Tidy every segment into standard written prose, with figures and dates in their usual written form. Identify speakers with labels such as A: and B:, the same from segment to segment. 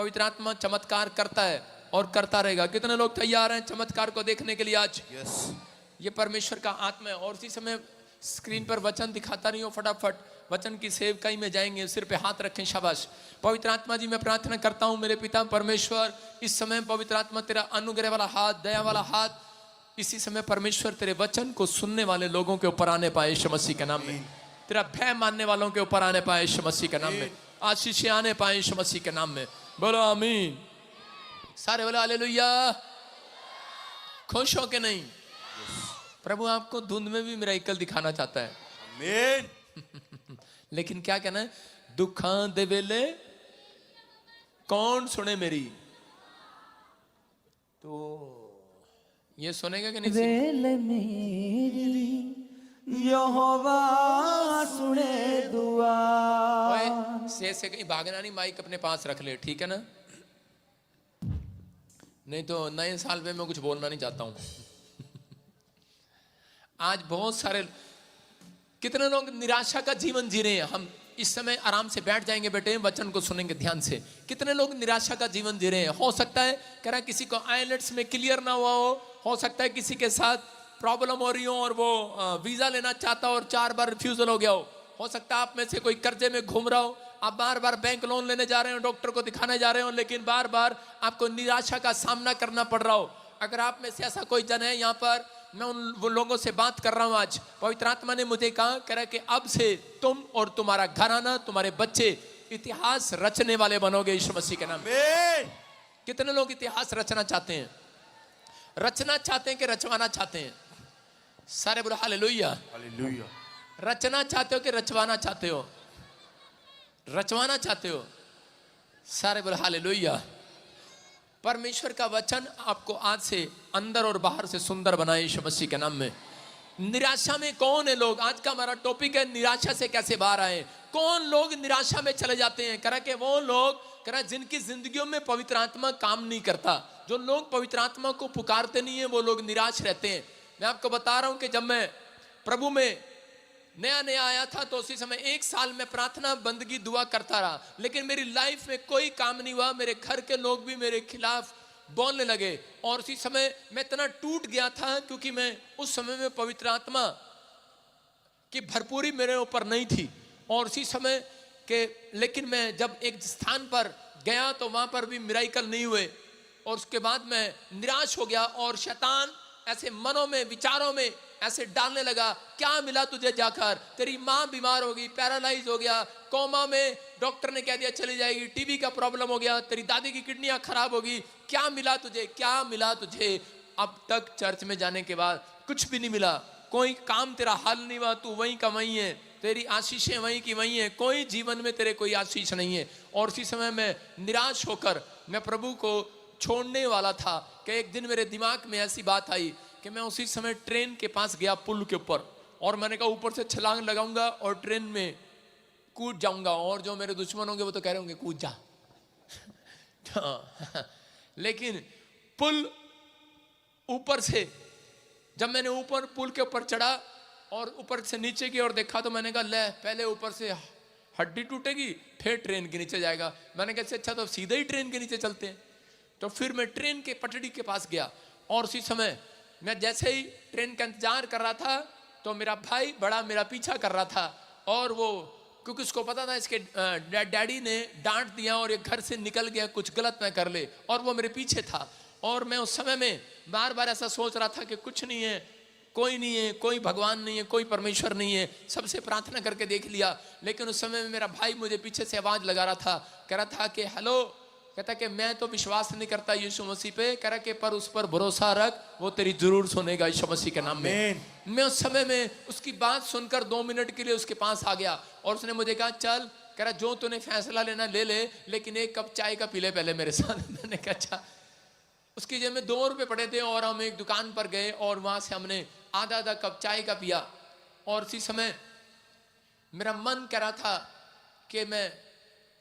A: पवित्र आत्मा चमत्कार करता है और करता रहेगा। कितने लोग तैयार हैं चमत्कार को देखने के लिए आज? ये परमेश्वर का आत्मा है। और इसी समय स्क्रीन पर वचन दिखाता नहीं हो, फटाफट वचन की सेवकाई में जाएंगे। सिर पे हाथ रखें, शाबाश। पवित्र आत्मा जी, मैं प्रार्थना करता हूं मेरे पिता परमेश्वर, इस समय पवित्र आत्मा तेरा अनुग्रह वाला हाथ, दया वाला हाथ इसी समय परमेश्वर तेरे वचन को सुनने वाले लोगों के ऊपर आने पाए यीशु मसीह के नाम में। तेरा भय मानने वालों के ऊपर आने पाए यीशु मसीह के नाम में। आशीष आने पाए यीशु मसीह के नाम में। बोलो आमीन। सारे बोलो हालेलुया। खुश हो के नहीं? प्रभु आपको धुंध में भी मिरेकल दिखाना चाहता है। आमीन। लेकिन क्या कहना है? दुखां दे वेले कौन सुने मेरी? तो ये सुनेगा कि नहीं?
B: वेले मेरी यहोवा सुने दुआ।
A: से कहीं भागना नहीं, माइक अपने पास रख ले, ठीक है ना? नहीं तो नए साल में मैं कुछ बोलना नहीं चाहता हूं। आज बहुत सारे, कितने लोग निराशा का जीवन जी रहे हैं। हम इस समय आराम से बैठ जाएंगे बेटे, वचन को सुनेंगे ध्यान से। कितने लोग निराशा का जीवन जी रहे हैं। हो सकता है कह रहा किसी को आईएलटीएस में क्लियर ना हुआ हो सकता है किसी के साथ प्रॉब्लम हो रही हो और वो वीजा लेना चाहता हो और 4 बार रिफ्यूजल हो गया हो सकता है आप में से कोई कर्जे में घूम रहा हो, आप बार बार बैंक लोन लेने जा रहे हो, डॉक्टर को दिखाने जा रहे हो, लेकिन बार बार आपको निराशा का सामना करना पड़ रहा हो। अगर आप में से ऐसा कोई जन है यहाँ पर, मैं वो लोगों से बात कर रहा हूं आज। पवित्र आत्मा ने मुझे कह रहा कि अब से तुम और तुम्हारा घराना, तुम्हारे बच्चे इतिहास रचने वाले बनोगे यीशु मसीह के नाम में। कितने लोग इतिहास रचना चाहते हैं? रचना चाहते हैं कि रचवाना चाहते हैं? सारे बोलो हालेलुया। हालेलुया। रचना चाहते हो कि रचवाना चाहते हो? रचवाना चाहते हो। सारे बोलो हालेलुया। परमेश्वर का वचन आपको आज से अंदर और बाहर से सुंदर बनाए यीशु मसीह के नाम में। निराशा में कौन है लोग? आज का हमारा टॉपिक है निराशा से कैसे बाहर आए। कौन लोग निराशा में चले जाते हैं? कह के वो लोग जिनकी जिंदगियों में पवित्र आत्मा काम नहीं करता। जो लोग पवित्र आत्मा को पुकारते नहीं है वो लोग निराश रहते हैं। मैं आपको बता रहा हूं कि जब मैं प्रभु में नया नया आया था तो उसी समय 1 साल में प्रार्थना बंदगी दुआ करता रहा, लेकिन मेरी लाइफ में कोई काम नहीं हुआ। मेरे घर के लोग भी मेरे खिलाफ बोलने लगे और उसी समय मैं इतना टूट गया था क्योंकि मैं उस समय में पवित्र आत्मा की भरपूरी मेरे ऊपर नहीं थी। और उसी समय के लेकिन मैं जब एक स्थान पर गया तो वहां पर भी मिरेकल नहीं हुए और उसके बाद मैं निराश हो गया और शैतान ऐसे मनों में, विचारों में ऐसे डालने लगा, क्या मिला तुझे जाकर? तेरी माँ बीमार हो गई, पैरालाइज हो गया, कोमा में, डॉक्टर ने कह दिया चली जाएगी, टीबी का प्रॉब्लम हो गया, तेरी दादी की किडनियां खराब होगी, क्या मिला तुझे? क्या मिला तुझे? अब तक चर्च में जाने के बाद कुछ भी नहीं मिला, कोई काम तेरा हल नहीं हुआ, तू वहीं का वहीं है, तेरी आशीषें वहीं की वहीं है, कोई जीवन में तेरे कोई आशीष नहीं है। और उसी समय मैं निराश होकर मैं प्रभु को छोड़ने वाला था कि एक दिन मेरे दिमाग में ऐसी बात आई कि मैं उसी समय ट्रेन के पास गया, पुल के ऊपर, और मैंने कहा ऊपर से छलांग लगाऊंगा और ट्रेन में कूद जाऊंगा। और जो मेरे दुश्मन होंगे वो तो कह रहे होंगे कूद जा। लेकिन पुल ऊपर से जब मैंने ऊपर पुल के ऊपर चढ़ा और ऊपर से नीचे की ओर देखा तो मैंने कहा ले, पहले ऊपर से हड्डी टूटेगी फिर ट्रेन के नीचे जाएगा। मैंने कहा अच्छा तो सीधे ही ट्रेन के नीचे चलते हैं। तो फिर मैं ट्रेन के पटड़ी के पास गया और उसी समय मैं जैसे ही ट्रेन का इंतजार कर रहा था तो मेरा भाई बड़ा मेरा पीछा कर रहा था और वो क्योंकि उसको पता था इसके डैडी ने डांट दिया और ये घर से निकल गया, कुछ गलत ना कर ले, और वो मेरे पीछे था। और मैं उस समय में बार बार ऐसा सोच रहा था कि कुछ नहीं है, कोई नहीं है, कोई भगवान नहीं है, कोई परमेश्वर नहीं है, सबसे प्रार्थना करके देख लिया। लेकिन उस समय में मेरा भाई मुझे पीछे से आवाज लगा रहा था, कह रहा था कि हेलो, कहता कि मैं तो विश्वास नहीं करता यीशु मसीह पे, कह रहा कि पर उस पर भरोसा रख, वो तेरी जरूर सुनेगा यीशु मसीह के नाम में। मैं उस समय में उसकी बात सुनकर 2 मिनट के लिए उसके पास आ गया और उसने मुझे कहा चल, कह रहा जो तूने फैसला लेना ले ले, लेकिन 1 कप चाय का पी ले पहले मेरे साथ। मैंने कहा अच्छा। उसकी जेब में 2 रुपए पड़े थे और हम एक दुकान पर गए और वहां से हमने आधा कप चाय का पिया। और उसी समय मेरा मन कह रहा था कि मैं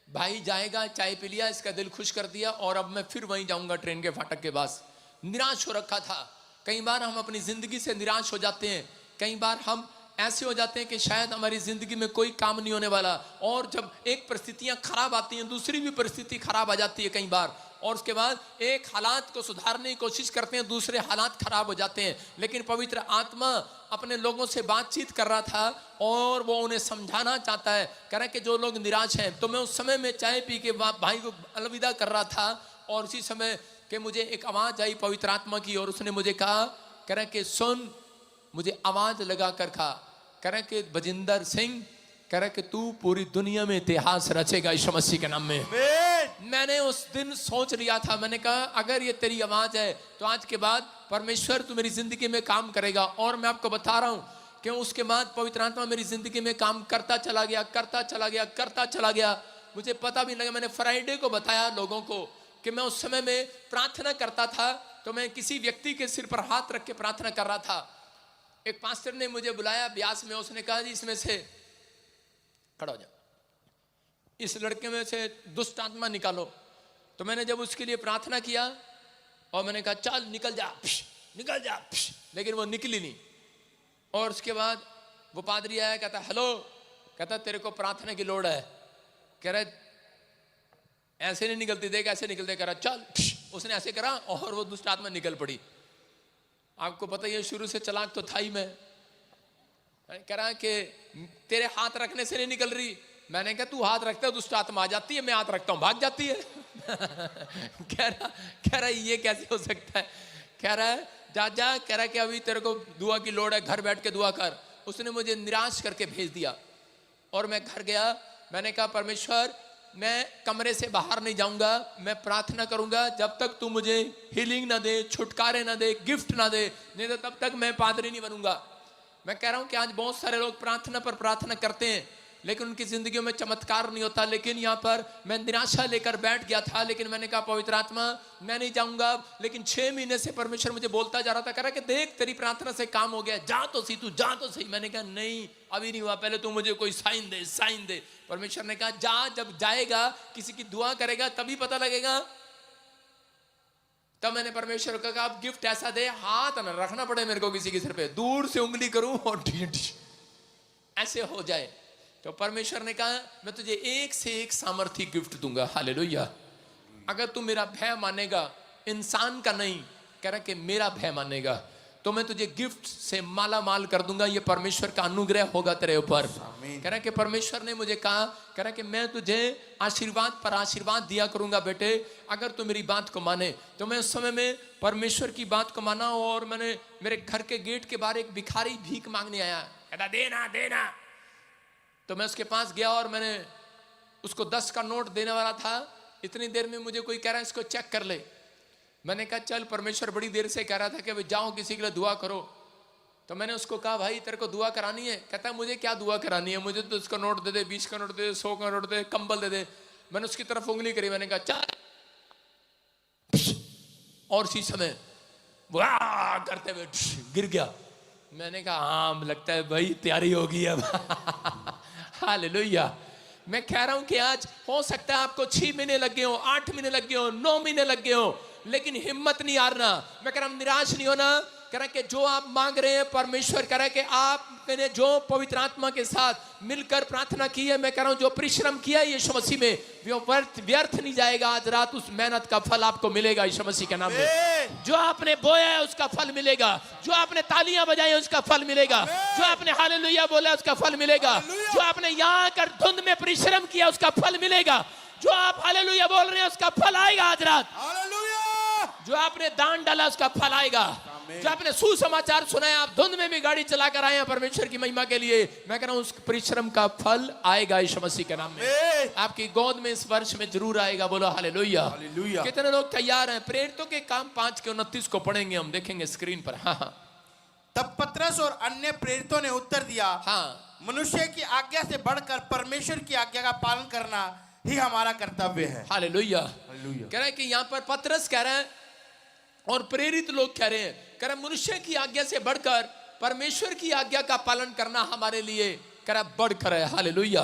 A: भाई जाएगा, चाय पी लिया, इसका दिल खुश कर दिया और अब मैं फिर वहीं जाऊंगा ट्रेन के फाटक के पास। निराश हो रखा था। कई बार हम अपनी जिंदगी से निराश हो जाते हैं, कई बार हम ऐसे हो जाते हैं कि शायद हमारी जिंदगी में कोई काम नहीं होने वाला, और जब एक परिस्थितियां खराब आती हैं दूसरी भी परिस्थिति खराब आ जाती है कई बार, और उसके बाद एक हालात को सुधारने की कोशिश करते हैं, दूसरे हालात खराब हो जाते हैं। लेकिन पवित्र आत्मा अपने लोगों से बातचीत कर रहा था और वो उन्हें समझाना चाहता है। कह रहा है कि जो लोग निराश हैं, तो मैं उस समय में चाय पी के भाई को अलविदा कर रहा था, और उसी समय कि मुझे एक आवाज आई पवित्र आत्मा की, और उसने मुझे कहा, कह रहा है कि सुन, मुझे आवाज लगा कर कहा, कह रहा है कि बजिंदर सिंह, कह रहा है कि तू पूरी दुनिया में इतिहास रचेगा यीशु मसीह के नाम में। मैंने उस दिन सोच लिया था, मैंने कहा अगर ये तेरी आवाज है तो आज के बाद परमेश्वर तू मेरी जिंदगी में काम करेगा। और मैं आपको बता रहा हूं कि उसके बाद पवित्र आत्मा मेरी जिंदगी में काम करता चला गया, करता चला गया, करता चला गया। मुझे पता भी नहीं लगा। मैंने फ्राइडे को बताया लोगों को कि मैं उस समय में प्रार्थना करता था, तो मैं किसी व्यक्ति के सिर पर हाथ रख के प्रार्थना कर रहा था। एक पास्टर ने मुझे बुलाया ब्यास में, उसने कहा जी इसमें से खड़ा हो जा, इस लड़के में से दुष्ट आत्मा निकालो। तो मैंने जब उसके लिए प्रार्थना किया और मैंने कहा चल निकल जा, निकल जा, लेकिन वो निकली नहीं। और उसके बाद वो पादरी आया, कहता हेलो, कहता तेरे को प्रार्थना की लोड़ है। कह रहा ऐसे नहीं निकलती, देख ऐसे निकलते। कह रहा चल, उसने ऐसे करा और वो दुष्ट आत्मा निकल पड़ी। आपको पता ही है शुरू से चलाक तो था ही मैं। कह रहा कि तेरे हाथ रखने से नहीं निकल रही। मैंने कहा तू हाथ रखता है दुष्ट आत्मा आ जाती है, मैं हाथ रखता हूं भाग जाती है। कह रहा ये कैसे हो सकता है। कह रहा है जा जा, कह रहा है कि अभी तेरे को दुआ की लोड़ है, घर बैठ के दुआ कर। उसने मुझे निराश करके भेज दिया और मैं घर गया। मैंने कहा परमेश्वर मैं कमरे से बाहर नहीं जाऊंगा, मैं प्रार्थना करूंगा जब तक तू मुझे हीलिंग ना दे, छुटकारे ना दे, गिफ्ट ना दे, नहीं तो तब तक मैं पादरी नहीं बनूंगा। मैं कह रहा हूं कि आज बहुत सारे लोग प्रार्थना पर प्रार्थना करते हैं लेकिन उनकी जिंदगियों में चमत्कार नहीं होता। लेकिन यहाँ पर मैं निराशा लेकर बैठ गया था, लेकिन मैंने कहा पवित्र आत्मा मैं नहीं जाऊंगा। लेकिन 6 महीने से परमेश्वर मुझे बोलता जा रहा था, कह रहा कि देख तेरी प्रार्थना से काम हो गया, जा तो सही, तू जा तो सही। मैंने कहा नहीं अभी नहीं हुआ, पहले तू मुझे कोई साइन दे, साइन दे। परमेश्वर ने कहा जा, जब जाएगा किसी की दुआ करेगा तभी पता लगेगा। तब मैंने परमेश्वर को कहा अब गिफ्ट ऐसा दे हाथ न रखना पड़े मेरे को किसी के सिर पे, दूर से उंगली करूं और ऐसे हो जाए। तो परमेश्वर ने कहा मैं तुझे एक से एक सामर्थ्य गिफ्ट दूंगा। हालेलुया। अगर तू मेरा भय मानेगा, इंसान का नहीं, कह रहा कि मेरा भय मानेगा, तो मैं तुझे गिफ्ट से माला माल कर दूंगा। ये परमेश्वर का अनुग्रह होगा तेरे ऊपर। कह रहा कि परमेश्वर ने मुझे कहा, कह रहा कि मैं तुझे आशीर्वाद पर आशीर्वाद दिया करूंगा बेटे, अगर तू मेरी बात को माने। तो मैं उस समय में परमेश्वर की बात को माना और मैंने मेरे घर के गेट के बाहर एक भिखारी भीख मांगने आया, कहता देना देना। तो मैं उसके पास गया और मैंने उसको 10 का नोट देने वाला था। इतनी देर में मुझे कोई कह रहा है इसको चेक कर ले। मैंने कहा चल, परमेश्वर बड़ी देर से कह रहा था कि भाई जाओ किसी के लिए दुआ करो। तो मैंने उसको कहा भाई तेरे को दुआ करानी है? कहता मुझे क्या दुआ करानी है, मुझे तो इसका नोट दे दे, 20 का नोट दे दे, 100 का नोट दे, कंबल दे दे। मैंने उसकी तरफ उंगली करी, मैंने कहा चल, और उसी समय वाह करते हुए गिर गया। मैंने कहा हाँ लगता है भाई तैयारी होगी अब। हालेलुया। मैं कह रहा हूं कि आज हो सकता है आपको 6 महीने लग गए हो, 8 महीने लग गए हो, 9 महीने लग गए हो, लेकिन हिम्मत नहीं हारना। मैं कह रहा हूं निराश नहीं होना। कह रहा है कि जो आप मांग रहे हैं परमेश्वर कह रहा है कि आपने जो पवित्र आत्मा के साथ मिलकर प्रार्थना की है, मैं कह रहा हूं जो परिश्रम किया है यीशु मसीह में, वो व्यर्थ नहीं जाएगा। आज रात उस मेहनत का फल आपको मिलेगा यीशु मसीह के नाम में। जो आपने बोया है उसका फल मिलेगा, जो आपने तालियां बजाई है उसका फल मिलेगा, जो आपने हालेलुया बोला उसका फल मिलेगा, जो आपने यहाँ आकर धुंध में परिश्रम किया उसका फल मिलेगा, जो आप हालेलुया बोल रहे हैं उसका फल आएगा आज रात। जो आपने दान डाला उसका फल आएगा, जो आपने सुसमाचार सुनाया, आप धुंध में भी गाड़ी चलाकर आए हैं परमेश्वर की महिमा के लिए, मैं कह रहा हूं उस परिश्रम का फल आएगा यीशु मसीह के नाम में। आपकी गोद में इस वर्ष में जरूर आएगा। बोलो हालेलुया। कितने लोग तैयार हैं? प्रेरितों के काम 5 के 29 को पढ़ेंगे, हम देखेंगे स्क्रीन पर। हाँ हाँ।
C: तब पतरस और अन्य प्रेरितों ने उत्तर दिया, हाँ, मनुष्य की आज्ञा से बढ़कर परमेश्वर की आज्ञा का पालन करना ही हमारा कर्तव्य है।
A: हालेलुया। कह रहा है कि यहाँ पर पतरस कह रहा है और प्रेरित लोग कह रहे हैं, कह रहा मनुष्य की आज्ञा से बढ़कर परमेश्वर की आज्ञा का पालन करना हमारे लिए कह रहा बढ़कर है। हालेलुया।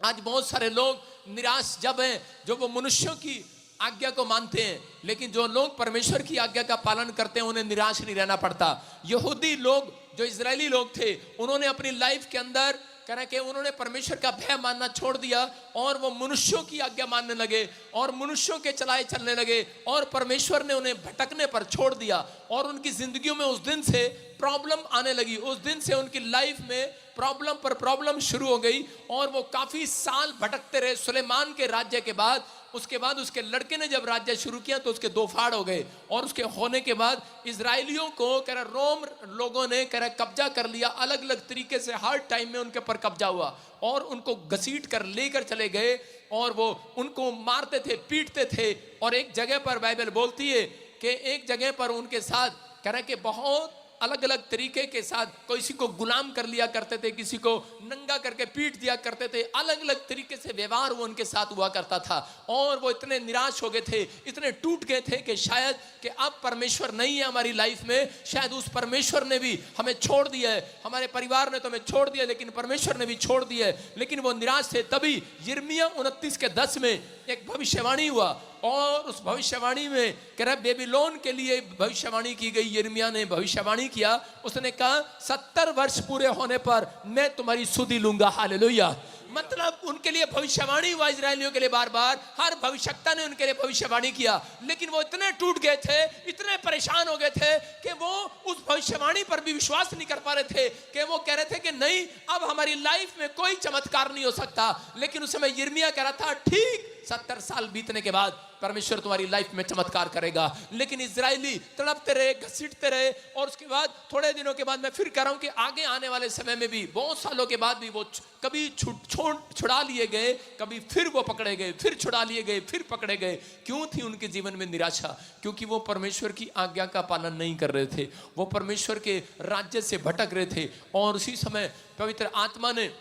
A: आज बहुत सारे लोग निराश जब हैं, जो वो मनुष्यों की आज्ञा को मानते हैं, लेकिन जो लोग परमेश्वर की आज्ञा का पालन करते हैं उन्हें निराश नहीं रहना पड़ता। यहूदी लोग, जो इजरायली लोग थे, उन्होंने अपनी लाइफ के अंदर कह कि उन्होंने परमेश्वर का भय मानना छोड़ दिया और वो मनुष्यों की आज्ञा मानने लगे और मनुष्यों के चलाए चलने लगे और परमेश्वर ने उन्हें भटकने पर छोड़ दिया और उनकी जिंदगियों में उस दिन से प्रॉब्लम आने लगी। उस दिन से उनकी लाइफ में प्रॉब्लम पर प्रॉब्लम शुरू हो गई और वो काफी साल भटकते रहे। सुलेमान के राज्य के बाद, उसके बाद उसके लड़के ने जब राज्य शुरू किया तो उसके दो फाड़ हो गए और उसके होने के बाद इजराइलियों को कह रहा रोम लोगों ने कह रहा कब्जा कर लिया। अलग अलग तरीके से हर टाइम में उनके पर कब्जा हुआ और उनको घसीट कर लेकर चले गए और वो उनको मारते थे, पीटते थे। और एक जगह पर बाइबल बोलती है कि एक जगह पर उनके साथ कह रहा कि बहुत अलग अलग तरीके के साथ किसी को गुलाम कर लिया करते थे, किसी को नंगा करके पीट दिया करते थे। अलग अलग तरीके से व्यवहार वो उनके साथ हुआ करता था और वो इतने निराश हो गए थे, इतने टूट गए थे कि शायद कि अब परमेश्वर नहीं है हमारी लाइफ में, शायद उस परमेश्वर ने भी हमें छोड़ दिया है, हमारे परिवार ने तो हमें छोड़ दिया लेकिन परमेश्वर ने भी छोड़ दिया है। लेकिन वो निराश थे। तभी यिर्मयाह 29:10 में एक भविष्यवाणी हुआ और उस भविष्यवाणी में कह रहा बेबीलोन के लिए भविष्यवाणी की गई। यिर्मयाह ने भविष्यवाणी किया, उसने कहा 70 वर्ष पूरे होने पर मैं तुम्हारी सुधि लूंगा। हालेलुया। मतलब उनके लिए भविष्यवाणी हुआ, इजरायलियों के लिए बार बार हर भविष्यवक्ता ने उनके लिए भविष्यवाणी किया, लेकिन वो इतने टूट गए थे, इतने परेशान हो गए थे कि वो उस भविष्यवाणी पर भी विश्वास नहीं कर पा रहे थे कि वो कह रहे थे कि नहीं अब हमारी लाइफ में कोई चमत्कार नहीं हो सकता। लेकिन उस समय यिर्मयाह कह रहा था ठीक 70 साल बीतने के बाद परमेश्वर तुम्हारी लाइफ में चमत्कार करेगा। लेकिन इजरायली तड़पते रहे, घसीटते रहे और उसके बाद थोड़े दिनों के बाद मैं फिर कह रहा हूं कि आगे आने वाले समय में भी बहुत सालों के बाद भी वो कभी छुड़ा लिए गए, कभी फिर वो पकड़े गए, फिर छुड़ा लिए गए, फिर पकड़े गए। क्यों थी उनके जीवन में निराशा? क्योंकि वो परमेश्वर की आज्ञा का पालन नहीं कर रहे थे, वो परमेश्वर के राज्य से भटक रहे थे। और उसी समय पवित्र आत्मा ने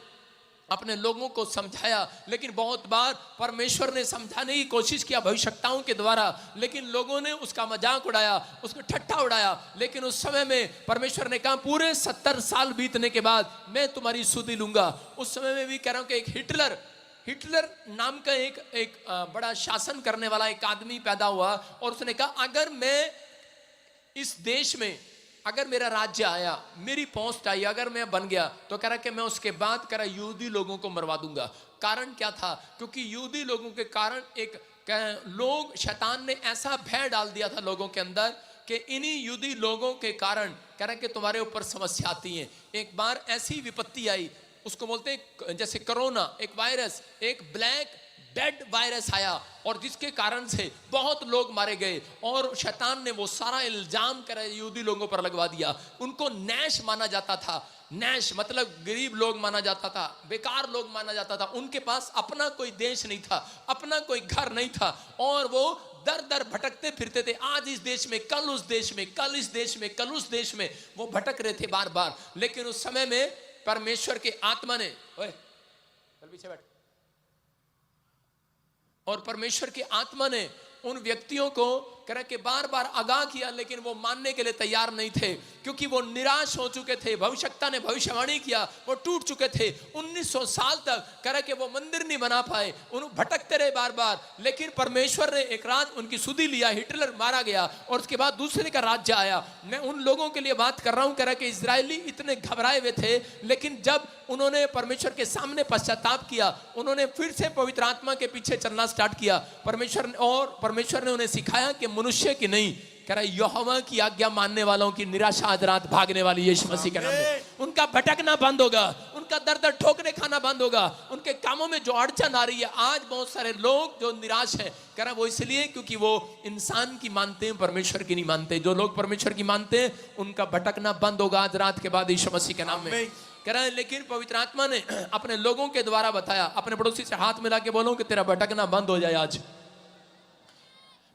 A: अपने लोगों को समझाया, लेकिन बहुत बार परमेश्वर ने समझाने की कोशिश किया भविष्यवक्ताओं के द्वारा, लेकिन लोगों ने उसका मजाक उड़ाया, उसको ठट्ठा उड़ाया। लेकिन उस समय में परमेश्वर ने कहा पूरे 70 साल बीतने के बाद मैं तुम्हारी सुधि लूंगा। उस समय में भी कह रहा हूं कि एक हिटलर नाम का एक बड़ा शासन करने वाला एक आदमी पैदा हुआ और उसने कहा अगर मैं इस देश में, अगर मेरा राज्य आया, मेरी पोस्ट आई, अगर मैं बन गया तो कह रहा कि मैं उसके बाद कह रहा यहूदी लोगों को मरवा दूंगा। कारण क्या था? क्योंकि यहूदी लोगों के कारण लोग, शैतान ने ऐसा भय डाल दिया था लोगों के अंदर कि इन्हीं यहूदी लोगों के कारण कह रहा कि तुम्हारे ऊपर समस्या आती है। एक बार ऐसी विपत्ति आई, उसको बोलते हैं जैसे कोरोना, एक वायरस, एक ब्लैक डेड वायरस आया और जिसके कारण से बहुत लोग मारे गए और शैतान ने वो सारा इल्जाम कर यहूदी लोगों पर लगवा दिया। उनको नैश माना जाता था, नैश मतलब गरीब लोग माना जाता था, बेकार लोग माना जाता था। उनके पास अपना कोई देश नहीं था, अपना कोई घर नहीं था और वो दर दर भटकते फिरते थे। आज इस देश में, कल उस देश में, कल इस देश में, कल उस देश में वो भटक रहे थे बार बार। लेकिन उस समय में परमेश्वर के आत्मा ने, ओए चल पीछे बैठ, और परमेश्वर की आत्मा ने उन व्यक्तियों को कह के बार बार आगाह किया, लेकिन वो मानने के लिए तैयार नहीं थे क्योंकि वो निराश हो चुके थे। भविष्यवक्ता ने भविष्यवाणी किया, वो टूट चुके थे। 1900 साल तक कह के वो मंदिर नहीं बना पाए, उन भटकते रहे बार बार। लेकिन परमेश्वर ने एक रात उनकी सुधि लिया, हिटलर मारा गया और उसके बाद दूसरे का राज्य आया। मैं उन लोगों के लिए बात कर रहा हूं, कह रहा कि इजरायली इतने घबराए हुए थे, लेकिन जब उन्होंने परमेश्वर के सामने पश्चाताप किया, उन्होंने फिर से पवित्र आत्मा के पीछे चलना स्टार्ट किया। परमेश्वर ने उन्हें सिखाया कि मनुष्य की नहीं, कह रहा यहोवा की आज्ञा मानने वालों की निराशा आज रात भागने वाली यीशु मसीह के नाम में। उनका भटकना बंद होगा, उनका दर दर ठोकने खाना बंद होगा, उनके कामों में जो अड़चन आ रही है। आज बहुत सारे लोग जो निराश हैं, कह रहा वो इसलिए क्योंकि वो इंसान की मानते हैं, परमेश्वर की नहीं मानते। जो लोग परमेश्वर की मानते हैं उनका भटकना बंद होगा आज रात के बाद यीशु मसीह के नाम में। कह रहा है लेकिन पवित्र आत्मा ने अपने लोगों के द्वारा बताया। अपने पड़ोसी से हाथ मिला के बोलो कि तेरा भटकना बंद हो जाए आज।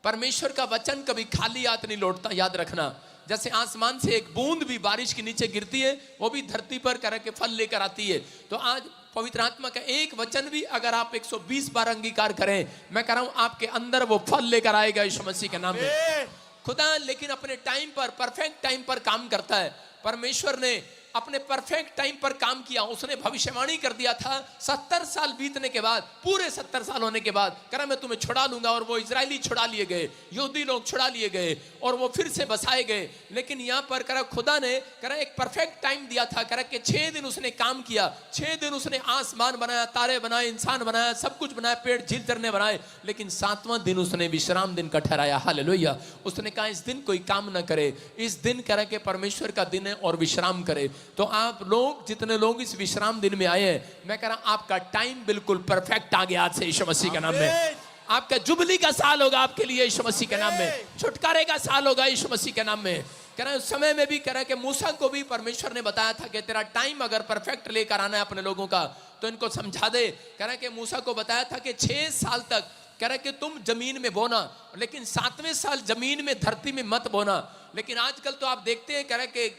A: परमेश्वर का वचन कभी खाली हाथ नहीं लौटता, याद रखना। जैसे आसमान से एक बूंद भी बारिश के नीचे गिरती है, वो भी धरती पर कह के फल लेकर आती है। तो आज पवित्र आत्मा का एक वचन भी अगर आप 120 बार अंगीकार करें, मैं कह रहा हूं आपके अंदर वो फल लेकर आएगा यीशु मसीह के नाम में। खुदा लेकिन अपने टाइम पर, परफेक्ट टाइम पर काम करता है। परमेश्वर ने अपने परफेक्ट टाइम पर काम किया। उसने भविष्यवाणी कर दिया था 70 साल बीतने के बाद, पूरे 70 साल होने के बाद कह रहा मैं तुम्हें छुड़ा लूंगा। और वो इजरायली छुड़ा लिए गए, यहूदी लोग छुड़ा लिए गए और वो फिर से बसाए गए। लेकिन यहाँ पर कह रहा खुदा ने कह रहा एक परफेक्ट टाइम दिया था। कह रहा कि 6 दिन उसने काम किया, 6 दिन उसने आसमान बनाया, तारे बनाए, इंसान बनाया, सब कुछ बनाया, पेड़ झील झरने बनाए। लेकिन 7वां दिन उसने विश्राम दिन का ठहराया। हालेलुया। उसने कहा इस दिन कोई काम ना करे, इस दिन कह रहा कि परमेश्वर का दिन है और विश्राम करे। तो आप लोग जितने लोग इस विश्राम दिन में आए हैं, मैं कह रहा आपका टाइम बिल्कुल परफेक्ट आ गया आज से यीशु मसीह के नाम में। आपका जुबली का साल होगा आपके लिए यीशु मसीह के नाम में, छुटकारे का साल होगा यीशु मसीह के नाम में। कह रहा है उस समय में भी कह रहा है कि मूसा को भी परमेश्वर ने बताया था कि तेरा टाइम अगर परफेक्ट लेकर आना है अपने लोगों का तो इनको समझा दे। कह रहा है कि मूसा को बताया था कि 6 साल तक कह रहा है कि तुम जमीन में बोना, लेकिन 7वें साल जमीन में धरती में मत बोना। लेकिन आजकल तो आप देखते हैं कह रहा है कि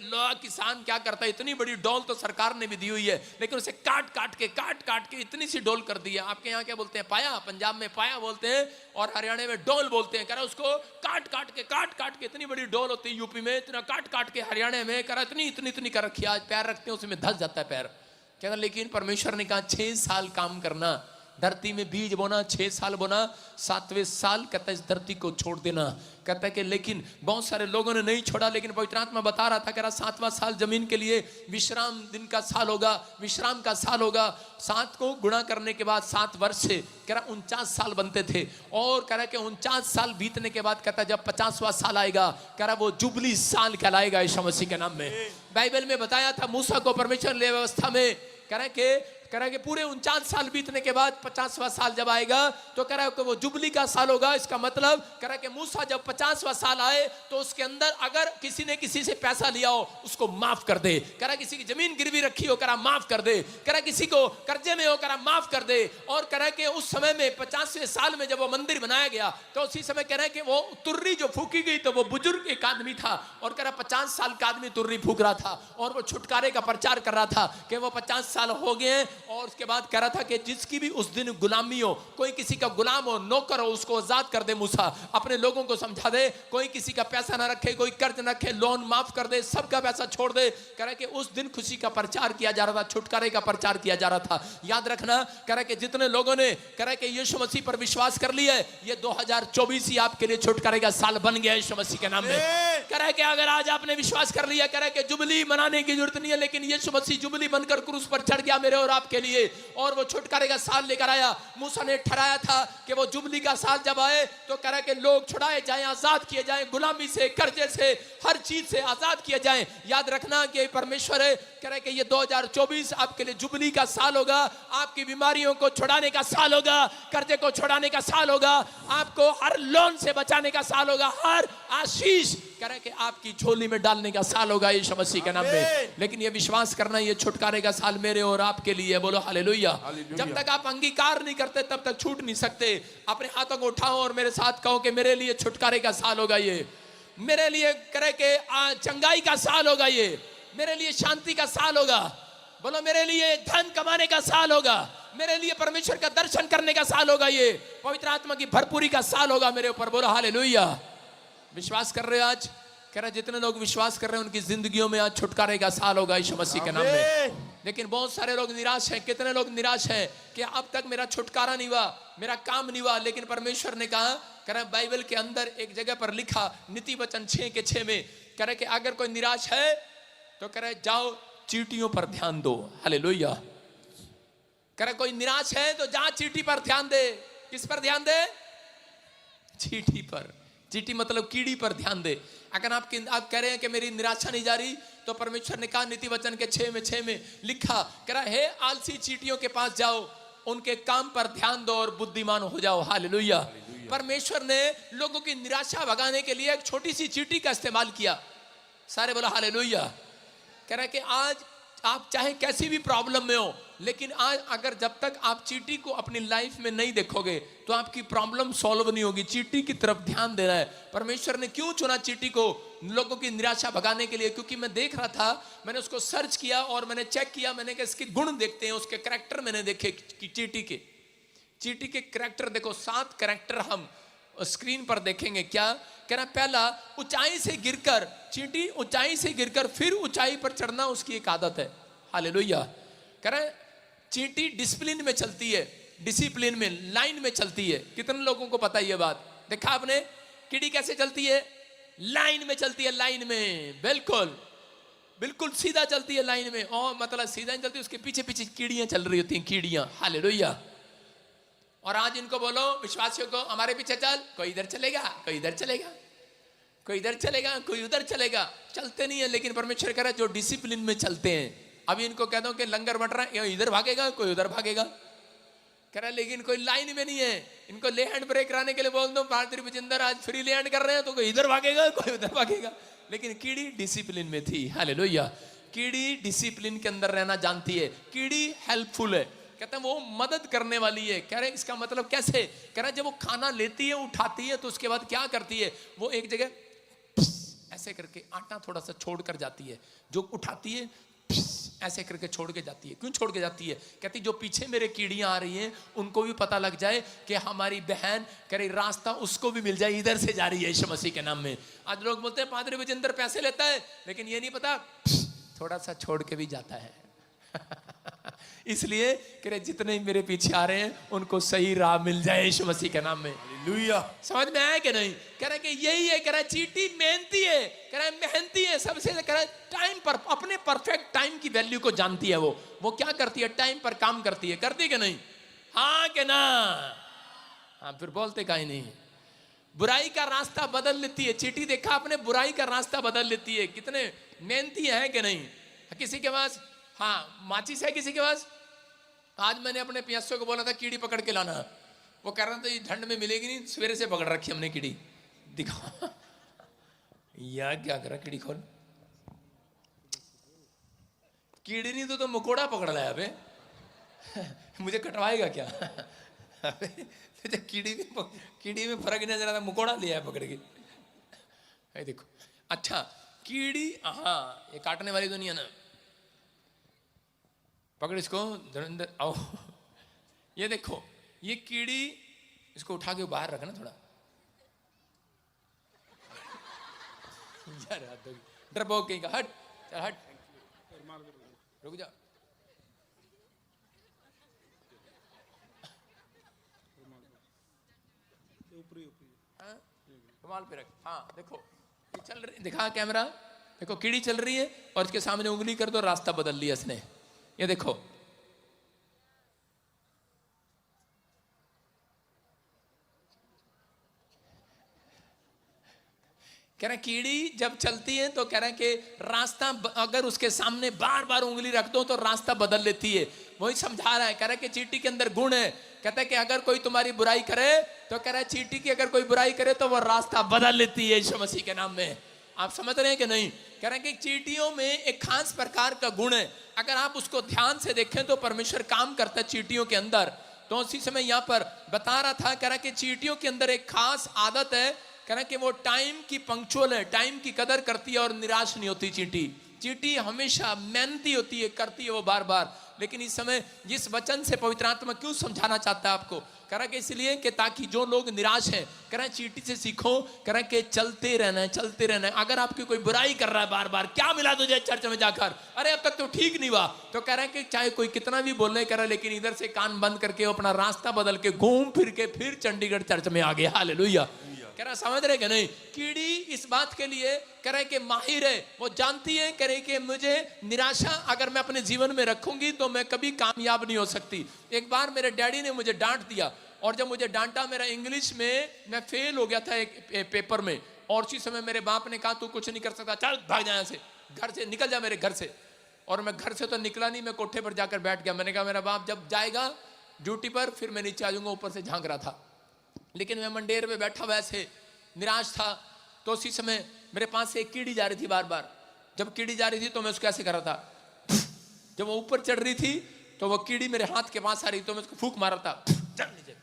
A: किसान क्या करता है, इतनी बड़ी डोल तो सरकार ने भी दी हुई है, लेकिन उसे काट काट के इतनी सी डोल कर दी है। आपके यहाँ क्या बोलते हैं, पाया, पंजाब में पाया बोलते हैं और हरियाणा में डोल बोलते हैं। कह रहा उसको काट काट के इतनी बड़ी डोल होती है, यूपी में इतना काट के, हरियाणा में कह रहा इतनी कर रखी है, आज पैर रखते हैं उसमें धस जाता है पैर। कह रहा लेकिन परमेश्वर ने कहा 6 साल काम करना, धरती में बीज बोना, 6 साल बोना, 7वें साल कहता है इस धरती को छोड़ देना। कहता है कि लेकिन बहुत सारे लोगों ने नहीं छोड़ा, लेकिन पवित्र आत्मा बता रहा था, कह रहा 7वां साल जमीन के लिए विश्राम दिन का साल होगा, विश्राम का साल होगा। 7 को गुणा करने के बाद 7 वर्ष से कह रहा 49 साल बनते थे। और कह रहा कि 49 साल बीतने के बाद कहता जब 50वां साल आएगा, कह रहा वो जुबली साल कहलाएगा यीशु मसीह के नाम में। बाइबल में बताया था मूसा को परमेश्वर ने व्यवस्था में कह रहा कि पूरे 49 साल बीतने के बाद 50वां साल जब आएगा तो कह रहा है कि वो जुबली का साल होगा। इसका मतलब कह रहा है कि मूसा जब 50वां साल आए तो उसके अंदर अगर किसी ने किसी से पैसा लिया हो उसको माफ कर दे। कह रहा किसी की जमीन गिरवी रखी हो, कह रहा माफ कर दे। कह रहा किसी को कर्जे में हो, कह रहा माफ कर दे। और कह रहा कि उस समय में 50वें साल में जब वो मंदिर बनाया गया तो उसी समय कह रहा है कि वो तुर्री जो फूकी गई तो वो बुजुर्ग एक आदमी था और कह रहा 50 साल का आदमी तुर्री फूक रहा था और वो छुटकारे का प्रचार कर रहा था कि वो 50 साल हो गए। और उसके बाद कह रहा था कि जिसकी भी उस दिन गुलामी हो, कोई किसी का गुलाम हो, नौकर हो, उसको आजाद कर दे। मूसा अपने लोगों को समझा दे, कोई किसी का पैसा ना रखे, कोई कर्ज ना रखे, लोन माफ कर दे, सबका पैसा छोड़ दे। कह रहा कि उस दिन खुशी का प्रचार किया जा रहा था, छुटकारे का प्रचार किया जा रहा था। याद रखना कह रहा कि जितने लोगों ने कह रहा कि यीशु मसीह पर विश्वास कर लिया है, ये 2024 ही आपके लिए छुटकारे का साल बन गया यीशु मसीह के नाम में। कह रहा है कि अगर आज आपने विश्वास कर लिया, कह रहा है कि जुबली मनाने की जरूरत नहीं है, लेकिन यीशु मसीह जुबली बनकर क्रूस पर चढ़ गया मेरे और आपके लिए और वो छुटकारे का साल लेकर आया। मूसा ने ठहराया था कि वो जुबली का साल जब आए तो कह रहा कि लोग छुड़ाए जाएं, आजाद किए जाएं, गुलामी से, कर्जे से, हर चीज से आजाद किए जाएं। याद रखना कि परमेश्वर है कह रहा कि ये 2024 आपके लिए जुबली का साल होगा, आपकी बीमारियों को छुड़ाने का साल होगा, कर्जे को छुड़ाने का साल होगा, आपको हर लोन से बचाने का साल होगा, हर आशीष कह रहा कि आपकी झोली में डालने का साल होगा यीशु मसीह के नाम में। लेकिन ये विश्वास करना, ये छुटकारे का साल मेरे और आपके लिए। बोलो हालेलुया। जब तक आप अंगीकार नहीं करते तब तक छूट नहीं सकते। अपने हाथों को उठाओ और मेरे साथ कहो कि मेरे लिए छुटकारे का साल होगा, ये मेरे लिए करे के चंगाई का साल होगा, ये मेरे लिए शांति का साल होगा। बोलो मेरे लिए धन कमाने का साल होगा, मेरे लिए परमेश्वर का दर्शन करने का साल होगा, ये पवित्र आत्मा की भरपूरी का साल होगा मेरे ऊपर। बोलो हालेलुया। विश्वास कर रहे हो आज? कह रहा जितने लोग विश्वास कर रहे हैं उनकी जिंदगियों में आज छुटकारे का साल होगा यीशु मसीह के नाम में। लेकिन बहुत सारे लोग निराश हैं। कितने लोग निराश हैं कि अब तक मेरा छुटकारा नहीं हुआ, मेरा काम नहीं हुआ। लेकिन परमेश्वर ने कहा, कह रहा बाइबल के अंदर एक जगह पर लिखा, नीति वचन 6:6 में कह रहा कि अगर कोई निराश है तो कह रहा जाओ चींटियों पर ध्यान दो। हालेलुया। कह रहा कोई निराश है तो जा चींटी पर ध्यान दे। किस पर ध्यान दे? चींटी पर। चींटी मतलब कीड़ी पर ध्यान दे। अगर आप कह रहे हैं कि मेरी निराशा नहीं जा रही, तो परमेश्वर ने कहा नीति वचन के 6:6 में लिखा, कह रहा है आलसी चींटियों के पास जाओ, उनके काम पर ध्यान दो और बुद्धिमान हो जाओ। हालेलुया। परमेश्वर ने लोगों की निराशा भगाने के लिए एक छोटी सी चींटी का इस्तेमाल किया। सारे बोलो हालेलुया। कह रहा है कि आज आप चाहे कैसी भी प्रॉब्लम में हो, लेकिन आज अगर जब तक आप चींटी को अपनी लाइफ में नहीं देखोगे तो आपकी प्रॉब्लम सॉल्व नहीं होगी। चींटी की तरफ ध्यान देना है। परमेश्वर ने क्यों चुना चींटी को लोगों की निराशा भगाने के लिए? क्योंकि मैं देख रहा था, मैंने उसको सर्च किया और मैंने चेक किया, मैंने कहा इसके गुण देखते हैं, उसके कैरेक्टर मैंने देखे कि चींटी के कैरेक्टर देखो। 7 कैरेक्टर हम स्क्रीन पर देखेंगे। क्या कह रहा पहला ऊंचाई से गिरकर, चींटी ऊंचाई से गिरकर फिर ऊंचाई पर चढ़ना उसकी एक आदत है। हालेलुया। कह रहा चींटी डिसिप्लिन में चलती है, डिसिप्लिन में, लाइन में चलती है। कितने लोगों को पता है ये बात? देखा आपने कीड़ी कैसे चलती है? लाइन में चलती है, लाइन में, बिल्कुल बिल्कुल सीधा चलती है लाइन में। और मतलब सीधा नहीं चलती, उसके पीछे पीछे कीड़ियां चल रही होती हैं, कीड़ियां। हालेलुया। और आज इनको बोलो विश्वासियों को हमारे पीछे चल, कोई इधर चलेगा, कोई इधर चलेगा, कोई इधर चलेगा, कोई उधर चलेगा, चलते नहीं है। लेकिन परमेश्वर कह रहा है जो डिसिप्लिन में चलते हैं। अभी इनको कह दो कि लंगर बट रहा है, इधर भागेगा, कोई उधर भागेगा, कह रहा है लेकिन कोई लाइन में नहीं है। इनको ले हैंड ब्रेक कराने के लिए बोल दो, भारतीय विजेंदर आज फ्री ले हैंड कर रहे हैं, तो कोई इधर भागेगा, कोई उधर भागेगा। लेकिन कीड़ी डिसिप्लिन में थी। हालेलुया। कीड़ी डिसिप्लिन के अंदर रहना जानती है। कीड़ी हेल्पफुल है, कहते हैं वो मदद करने वाली है। कह रहे हैं इसका मतलब कैसे? कह रहा है जब वो खाना लेती है, उठाती है, तो उसके बाद क्या करती है? वो एक जगह ऐसे करके आटा थोड़ा सा छोड़ कर जाती है। जो उठाती है ऐसे करके छोड़ के जाती है। क्यों छोड़ के जाती है? कहती जो पीछे मेरे कीड़ियां आ रही हैं उनको भी पता लग जाए कि हमारी बहन कह रही रास्ता उसको भी मिल जाए, इधर से जा रही है यीशु मसीह के नाम में। आज लोग बोलते हैं पादरी विजेंदर पैसे लेता है, लेकिन ये नहीं पता थोड़ा सा छोड़ के भी जाता है। इसलिए कह रहे जितने मेरे पीछे आ रहे हैं उनको सही राह मिल जाए यीशु मसीह के नाम में। हालेलुया। समझ में आया कि नहीं? कह रहा है कि यही है। कह रहा है चींटी मेहनती है, कह रहा है मेहनती है सबसे। कह रहा है टाइम पर, अपने परफेक्ट टाइम की वैल्यू को जानती है। वो क्या करती है? टाइम पर काम करती है। करती कि नहीं? हाँ कि ना? हाँ, फिर बोलते का ही नहीं। बुराई का रास्ता बदल लेती है चींटी। देखा आपने? बुराई का रास्ता बदल लेती है। कितने मेहनती है कि नहीं? किसी के पास हाँ माचिस है? किसी के पास? आज मैंने अपने पियासों को बोला था कीड़ी पकड़ के लाना, वो कह रहा था ये ठंड में मिलेगी नहीं, सवेरे से पकड़ रखी हमने कीड़ी। दिखा यार क्या करा, कीड़ी खोल। कीड़ी नहीं तो मकोड़ा पकड़ लाया बे। मुझे कटवाएगा क्या? तो कीड़ी में फर्क नहीं नजर आता, मकोड़ा लिया है पकड़ के। देखो अच्छा कीड़ी, हाँ ये काटने वाली तो नहीं है ना? पकड़ इसको, धुरंधर आओ। ये देखो ये कीड़ी, इसको उठा के बाहर रखना थोड़ा। यार डरपोक कहीं का, हट चल हट, रुक जा। रुमाल पे रख। हाँ देखो ये चल रही, दिखा कैमरा, देखो कीड़ी चल रही है और इसके सामने उंगली कर दो, रास्ता बदल लिया इसने। ये देखो कह रहे कीड़ी जब चलती है तो कह रहे कि रास्ता अगर उसके सामने बार बार उंगली रख दो तो रास्ता बदल लेती है। वही समझा रहा है। कह रहा है कि चींटी के अंदर गुण है। कहता है कि अगर कोई तुम्हारी बुराई करे तो कह रहा है चींटी की अगर कोई बुराई करे तो वो रास्ता बदल लेती है यीशु मसीह के नाम में। आप समझ रहे हैं कि नहीं? कह रहे हैं कि चींटियों में एक खास प्रकार का गुण है, अगर आप उसको ध्यान से देखें तो परमेश्वर काम करता है चींटियों के अंदर। तो उसी समय यहाँ पर बता रहा था, कह रहा है कि चींटियों के अंदर एक खास आदत है, कह रहा है कि वो टाइम की पंक्चुअल है, टाइम की कदर करती है और निराश नहीं होती। चींटी हमेशा मेहनती होती है, करती है वो बार बार। लेकिन इस समय जिस वचन से पवित्र आत्मा क्यों समझाना चाहता है आपको, कह रहा है कि इसलिए कि ताकि जो लोग निराश हैं, कह रहा है चींटी से सीखो, कह रहा है कि चलते रहना है, चलते रहना है। अगर आपकी कोई बुराई कर रहा है बार बार, क्या मिला तुझे चर्च में जाकर, अरे अब तक तो ठीक नहीं हुआ, तो कह रहा है कि चाहे कोई कितना भी बोलने कर रहा है, लेकिन इधर से कान बंद करके अपना रास्ता बदल के घूम फिर के फिर चंडीगढ़ चर्च में आ गया। हालेलुया। कह रहा समझ रहे कि नहीं? कीड़ी इस बात के लिए कह रहे कि माहिर है, वो जानती है कह रहे कि मुझे निराशा अगर मैं अपने जीवन में रखूंगी तो मैं कभी कामयाब नहीं हो सकती। एक बार मेरे डैडी ने मुझे डांट दिया, और जब मुझे डांटा, मेरा इंग्लिश में मैं फेल हो गया था एक पेपर में, और उसी समय मेरे बाप ने कहा तू कुछ नहीं कर सकता, चल भाग जा यहाँ से, घर से निकल जा मेरे घर से। और मैं घर से तो निकला नहीं, मैं कोठे पर जाकर बैठ गया। मैंने कहा मेरा बाप जब जाएगा ड्यूटी पर फिर मैं नीचे आ जाऊंगा। ऊपर से झांक रहा था, लेकिन मैं मंडेर में बैठा वैसे निराश था। तो उसी समय मेरे पास से एक कीड़ी जा रही थी बार बार। जब कीड़ी जा रही थी तो मैं उसको ऐसे कर रहा था। जब वो ऊपर चढ़ रही थी तो वो कीड़ी मेरे हाथ के पास आ रही, तो मैं उसको फूंक मारा था। चढ़ नीचे,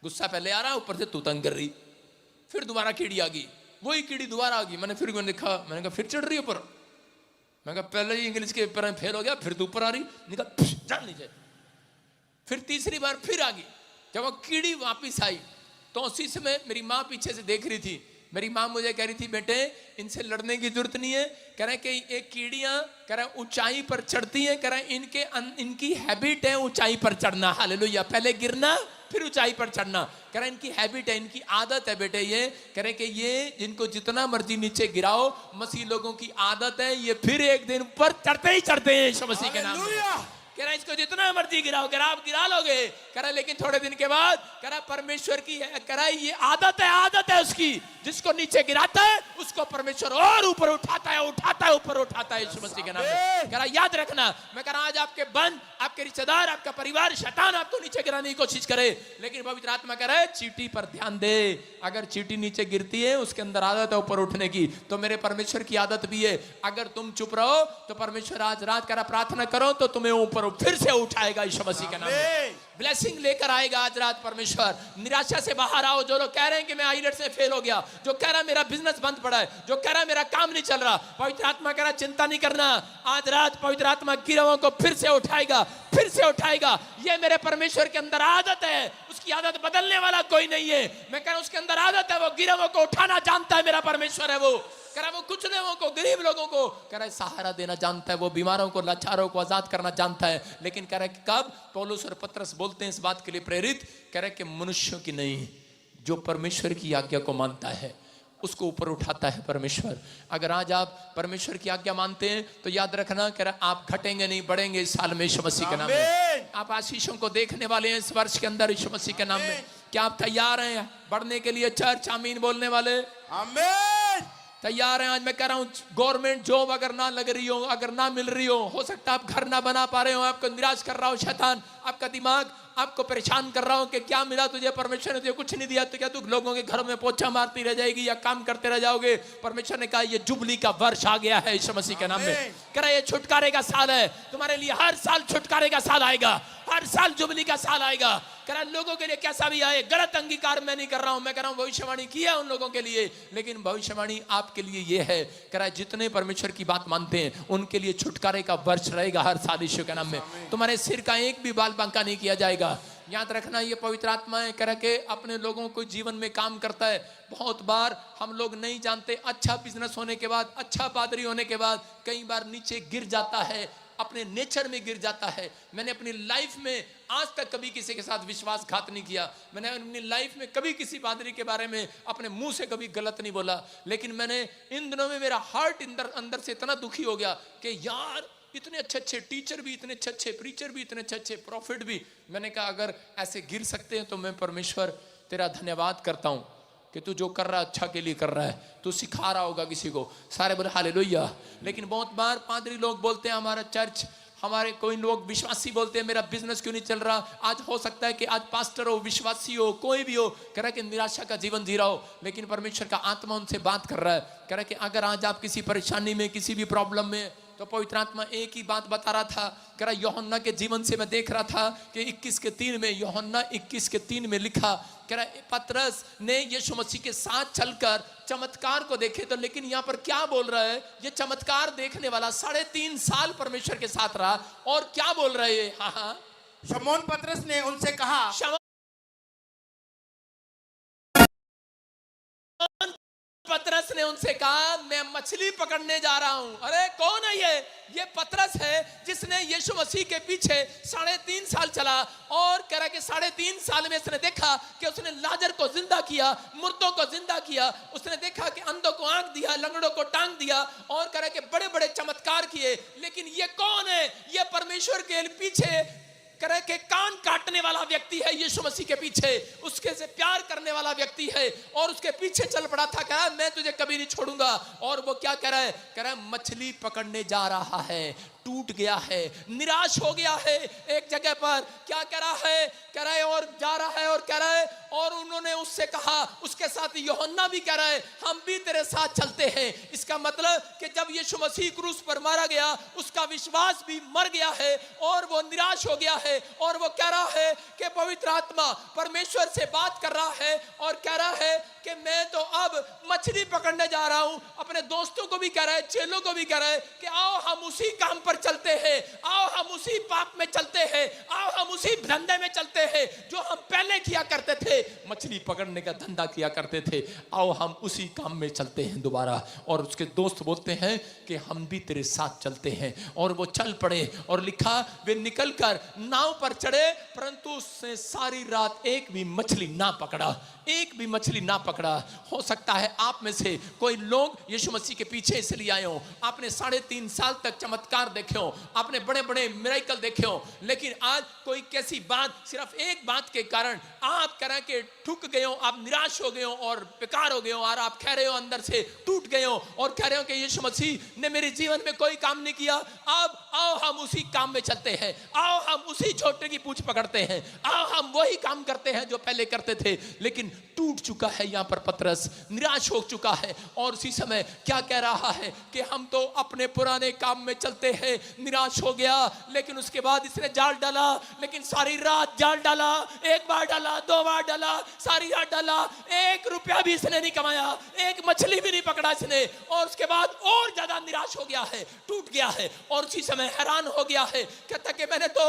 A: गुस्सा पहले आ रहा, ऊपर से तू तंग कर रही। फिर दोबारा कीड़ी आ गई, वही कीड़ी दोबारा आ गई। मैंने फिर देखा, मैंने कहा फिर चढ़ रही ऊपर। मैंने कहा पहले ही इंग्लिश के पेपर में फेल हो गया, फिर तू ऊपर आ रही। निकल चढ़ नीचे। फिर तीसरी बार फिर आ गई। जब वो कीड़ी वापिस आई तो उसी समय मेरी माँ पीछे से देख रही थी मेरी माँ मुझे कह रही थी, बेटे इनसे लड़ने की जरूरत नहीं है। कह रहे कि ये कीड़ियां कह रहे ऊंचाई पर चढ़ती हैं, कह रहे इनकी हैबिट है ऊंचाई पर चढ़ना। हालेलुया। पहले गिरना फिर ऊंचाई पर चढ़ना। कह रहे इनकी हैबिट है, इनकी आदत है बेटे ये। कह रहे कि ये इनको जितना मर्जी नीचे गिराओ, मसीह लोगों की आदत है, ये फिर एक दिन ऊपर चढ़ते ही चढ़ते हैं यीशु मसीह के नाम में। कह रहा इसको जितना मर्जी गिराओ, कह रहा आप गिरा लोगे। कह रहा लेकिन थोड़े दिन के बाद कह रहा परमेश्वर की है, कह रहा ये आदत है उसकी। जिसको नीचे गिराता है उसको परमेश्वर और ऊपर उठाता है, ऊपर उठाता है यीशु मसीह के नाम में। कह रहा याद रखना, मैं कह रहा आज आपके बंद, आपके रिश्तेदार, आपका परिवार, शैतान आपको नीचे गिराने की कोशिश करे, लेकिन पवित्र आत्मा कह रहा है चींटी पर ध्यान दे। अगर चींटी नीचे गिरती है उसके अंदर आदत है ऊपर उठने की, तो मेरे परमेश्वर की आदत भी है। अगर तुम चुप रहो तो परमेश्वर आज रात कह रहा प्रार्थना करो तो तुम्हें ऊपर फिर से उठाएगा यीशु मसीह के नाम में। ब्लेसिंग लेकर आएगा आज रात परमेश्वर। निराशा से बाहर आओ। जो लोग कह रहे हैं कि मैं आईलेट्स से फेल हो गया, जो कह रहा है मेरा बिजनेस बंद पड़ा है, जो कह रहा है मेरा काम नहीं चल रहा, पवित्र आत्मा कह रहा चिंता नहीं करना। आज रात पवित्र आत्मा गिरोह को फिर से उठाएगा। ये मेरे परमेश्वर के अंदर आदत है, उसकी आदत बदलने वाला कोई नहीं है। मैं कह रहा हूं उसके अंदर आदत है, वो गिरोह को उठाना जानता है। मेरा परमेश्वर है वो। कह रहा वो कुछ लोगों को, गरीब लोगों को कह रहा है सहारा देना जानता है, वो बीमारों को, लाचारों को आजाद करना जानता है। लेकिन कह रहा है कब पौलुस और पतरस बोलते हैं इस बात के लिए प्रेरित, कह रहा है कि मनुष्यों की नहीं, जो परमेश्वर की आज्ञा को मानता है उसको ऊपर उठाता है परमेश्वर। अगर आज आप परमेश्वर की आज्ञा मानते हैं तो याद रखना, कह रहा आप घटेंगे नहीं, बढ़ेंगे इस साल में यीशु मसीह के नाम में। आप आशीषों को देखने वाले हैं इस वर्ष के अंदर यीशु मसीह के नाम में। क्या आप तैयार हैं बढ़ने के लिए? चर्च आमीन बोलने वाले आमीन तैयार हैं? आज मैं कह रहा हूं गवर्नमेंट जॉब अगर ना लग रही हो, अगर ना मिल रही हो सकता है आप घर ना बना पा रहे हो, आपको निराश कर रहा हो शैतान, आपका दिमाग आपको परेशान कर रहा हो कि क्या मिला तुझे, परमेश्वर ने तुझे कुछ नहीं दिया, तो क्या तू लोगों के घरों में पोछा मारती रह जाएगी या काम करते रह जाओगे? परमेश्वर ने कहा ये जुबली का वर्ष आ गया है यीशु मसीह के नाम में। कह रहा ये छुटकारे का साल है तुम्हारे लिए। हर साल छुटकारे का साल आएगा, हर साल जुबली का साल आएगा। कह रहा लोगों के लिए कैसा भी आए, गलत अंगीकार मैं नहीं कर रहा हूं, मैं कह रहा हूं भविष्यवाणी की है उन लोगों के लिए, लेकिन भविष्यवाणी आपके लिए ये है। कह रहा जितने परमेश्वर की बात मानते हैं उनके लिए छुटकारे का वर्ष रहेगा हर साल यीशु के नाम में। तुम्हारे सिर का एक भी बाल बांका नहीं किया जाएगा। याद रखना ये पवित्र आत्मा है कह के अपने लोगों को जीवन में काम करता है। बहुत बार हम लोग नहीं जानते, अच्छा बिजनेस होने के बाद, अच्छा पादरी होने के बाद कई बार नीचे गिर जाता है, अपने नेचर में गिर जाता है। मैंने अपनी लाइफ में आज तक कभी किसी के साथ विश्वासघात नहीं किया, मैंने अपनी लाइफ में कभी किसी पादरी के बारे में अपने मुंह से कभी गलत नहीं बोला, लेकिन मैंने इन दिनों में मेरा हार्ट अंदर से इतना दुखी हो गया कि यार इतने अच्छे टीचर भी, इतने अच्छे प्रीचर भी, इतने अच्छे प्रॉफिट भी। मैंने कहा अगर ऐसे गिर सकते हैं तो मैं परमेश्वर तेरा धन्यवाद करता हूं कि तू जो कर रहा है अच्छा के लिए कर रहा है, तू सिखा रहा होगा किसी को। सारे बोले हालेलुया। लेकिन बहुत बार पादरी लोग बोलते हैं हमारा चर्च, हमारे कोई लोग विश्वासी बोलते हैं मेरा बिजनेस क्यों नहीं चल रहा। आज हो सकता है कि आज पास्टर हो, विश्वासी हो, कोई भी हो, कह रहा है कि निराशा का जीवन जी रहा हो, लेकिन परमेश्वर का आत्मा उनसे बात कर रहा है। कह रहा है कि अगर आज आप किसी परेशानी में, किसी भी प्रॉब्लम में, तो पवित्र आत्मा एक ही बात बता रहा था। कह रहा यूहन्ना के जीवन से मैं देख रहा था कि 21:3 में, यूहन्ना 21:3 में लिखा, कह रहा पतरस ने यीशु मसीह के साथ चलकर चमत्कार को देखे। तो लेकिन यहाँ पर क्या बोल रहा है, ये चमत्कार देखने वाला 3.5 साल परमेश्वर के साथ रहा, और क्या बोल रहे हैं? हाँ,
C: शमौन पतरस ने उनसे कहा,
A: पतरस ने उनसे कहा मैं मछली पकड़ने जा रहा हूं। अरे कौन है ये पतरस है जिसने यीशु मसीह के पीछे 3.5 साल चला, और कह रहा कि 3.5 साल में उसने देखा कि उसने लाजर को जिंदा किया, मुर्दों को जिंदा किया, उसने देखा कि अंधों को आंख दिया, लंगड़ों को टांग दिया, और कह रहा कि बड़े बड़े चमत्कार किए। लेकिन ये कौन है? ये परमेश्वर के पीछे करे के कान काटने वाला व्यक्ति है यीशु मसीह के पीछे, उसके से प्यार करने वाला व्यक्ति है, और उसके पीछे चल पड़ा था। कह रहा है मैं तुझे कभी नहीं छोड़ूंगा। और वो क्या कह रहा है? कह रहा है मछली पकड़ने जा रहा है, टूट गया है, निराश हो गया है एक जगह पर। क्या कह रहा है? कह रहा है और जा रहा है, और कह रहा है और उन्होंने उससे कहा, उसके साथ यूहन्ना भी कह रहा है हम भी तेरे साथ चलते हैं। इसका मतलब कि जब यीशु मसीह क्रूस पर मारा गया, उसका विश्वास भी मर गया है और वो निराश हो गया है। और वो कह रहा है कि पवित्र आत्मा परमेश्वर से बात कर रहा है और कह रहा है कि मैं तो तो अब मछली पकड़ने जा रहा हूं। अपने दोस्तों को भी कह रहा है, चेलों को भी कह रहा है कि आओ हम उसी काम पर चलते हैं, आओ हम उसी पाप में चलते हैं, आओ हम उसी धंधे में चलते हैं जो हम पहले किया करते थे। मछली पकड़ने का धंधा किया करते थे, आओ हम उसी काम में चलते हैं दोबारा। और उसके दोस्त बोलते हैं कि हम भी तेरे साथ चलते हैं। और वो चल पड़े और लिखा वे निकलकर नाव पर चढ़े, परंतु उसने सारी रात एक भी मछली ना पकड़ा, एक भी मछली ना पकड़ा। हो सकता है आप में से कोई लोग यीशु मसीह के पीछे इसलिए आए हो, आपने 3.5 साल तक चमत्कार देखे हो, आपने बड़े बड़े मिरेकल देखे हो, लेकिन आज कोई कैसी बात, सिर्फ एक बात के कारण आप कह रहे कि ठुक गए हो, आप निराश हो गए हो और बेकार हो गए हो, और आप कह रहे हो अंदर से टूट गए हो और कह रहे हो कि यीशु मसीह ने मेरे जीवन में कोई काम नहीं किया। अब आओ हम उसी काम में चलते हैं, आओ हम उसी छोटे की पूंछ पकड़ते हैं, आओ हम वही काम करते हैं जो पहले करते थे। लेकिन टूट चुका है यहाँ पर पतरस, निराश हो चुका है और उसी समय क्या कह रहा है कि हम तो अपने पुराने काम में चलते हैं। निराश हो गया, लेकिन उसके बाद इसने जाल डाला, लेकिन सारी रात जाल डाला, एक बार डाला, 2 बार डाला, सारी रात डाला, 1 रुपया भी इसने नहीं कमाया, एक मछली भी नहीं पकड़ा इसने। और उसके बाद और ज्यादा निराश हो गया है, टूट गया है और उसी समय हैरान हो गया है। कहता कि मैंने तो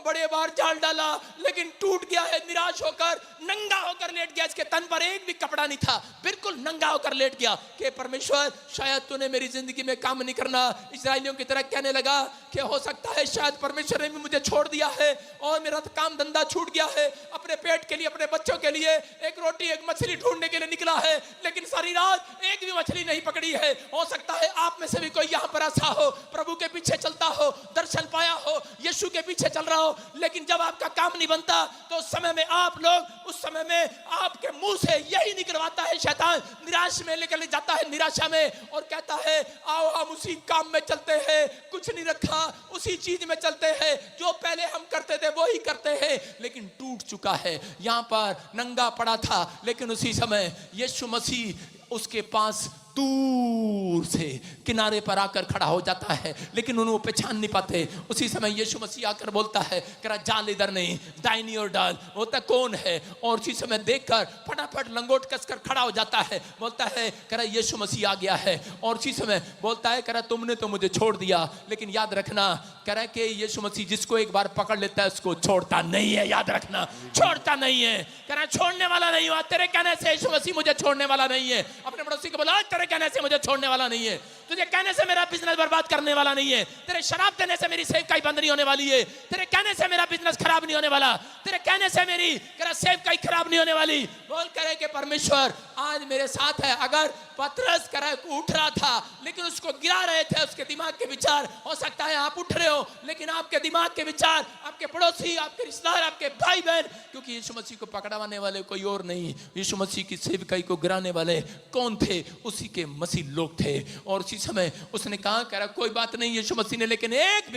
A: बड़े बार जाल डाला लेकिन टूट गया है। निराश होकर नंगा होकर लेट गया, इसके तन पर एक भी कपड़ा नहीं था, बिल्कुल नंगा होकर लेट गया कि परमेश्वर शायद तूने मेरी जिंदगी में काम नहीं करना। इस्राएलियों की तरह कहने लगा कि हो सकता है शायद परमेश्वर ने भी मुझे छोड़ दिया है और मेरा काम धंधा छूट गया है। अपने पेट के लिए, अपने बच्चों के लिए एक रोटी एक मछली ढूंढने के लिए निकला है, लेकिन सारी रात एक भी मछली नहीं पकड़ी है। हो सकता है आप में से भी कोई यहाँ पर ऐसा हो, प्रभु के पीछे चलता हो, दर्शन पाया हो, यीशु के पीछे चल रहा हो, लेकिन जब आपका काम नहीं बनता तो उस समय में आप लोग, उस समय में आपके मुंह से यही निकलवाता है शैतान, निराश में लेकर जाता है, निराशा में, और कहता है आओ हम उसी काम में चलते हैं, कुछ नहीं रखा, उसी चीज में चलते हैं जो पहले हम करते थे वही करते हैं। लेकिन टूट चुका है, यहाँ पर नंगा पड़ा था, लेकिन उसी समय यीशु मसीह उसके पास दूर से किनारे पर आकर खड़ा हो जाता है, लेकिन उन्हें पहचान नहीं पाते। उसी समय यीशु मसीह आकर बोलता है करा जाल इधर नहीं, दाहिनी ओर डाल। बोलता कौन है? और उसी समय देखकर फटाफट लंगोट कसकर खड़ा हो जाता है, बोलता है करा यीशु मसीह आ गया है। और उसी समय बोलता है करा तुमने तो मुझे छोड़ दिया, लेकिन याद रखना करा कि यीशु मसीह जिसको एक बार पकड़ लेता है उसको छोड़ता नहीं है। याद रखना, छोड़ता नहीं है, करा छोड़ने वाला नहीं हुआ। तेरे कहने से यीशु मसीह मुझे छोड़ने वाला नहीं है। अपने पड़ोसी को बोला तेरे कहने से मुझे छोड़ने वाला नहीं है, तुझे कहने से मेरा बिजनेस बर्बाद करने वाला नहीं है, तेरे शराब देने से मेरी सेवकाई बंद नहीं होने वाली है, तेरे कहने से मेरा बिजनेस खराब नहीं होने वाला, तेरे कहने से मेरी सेवकाई खराब नहीं होने वाली। बोल करे कि परमेश्वर आज मेरे साथ है। अगर पतरस करे उठ रहा था लेकिन उसको गिरा रहे थे उसके दिमाग के विचार, हो सकता है आप उठ रहे हो लेकिन आपके दिमाग के विचार, आपके पड़ोसी, आपके रिश्तेदार, आपके भाई बहन, क्योंकि यीशु मसीह को पकड़वाने वाले कोई और नहीं, यीशु मसीह की सेवकाई को गिराने वाले कौन थे? उसी के मसीह लोग थे। और उसी समय उसने कहा कह रहा कोई बात नहीं यीशु मसीह ने, लेकिन एक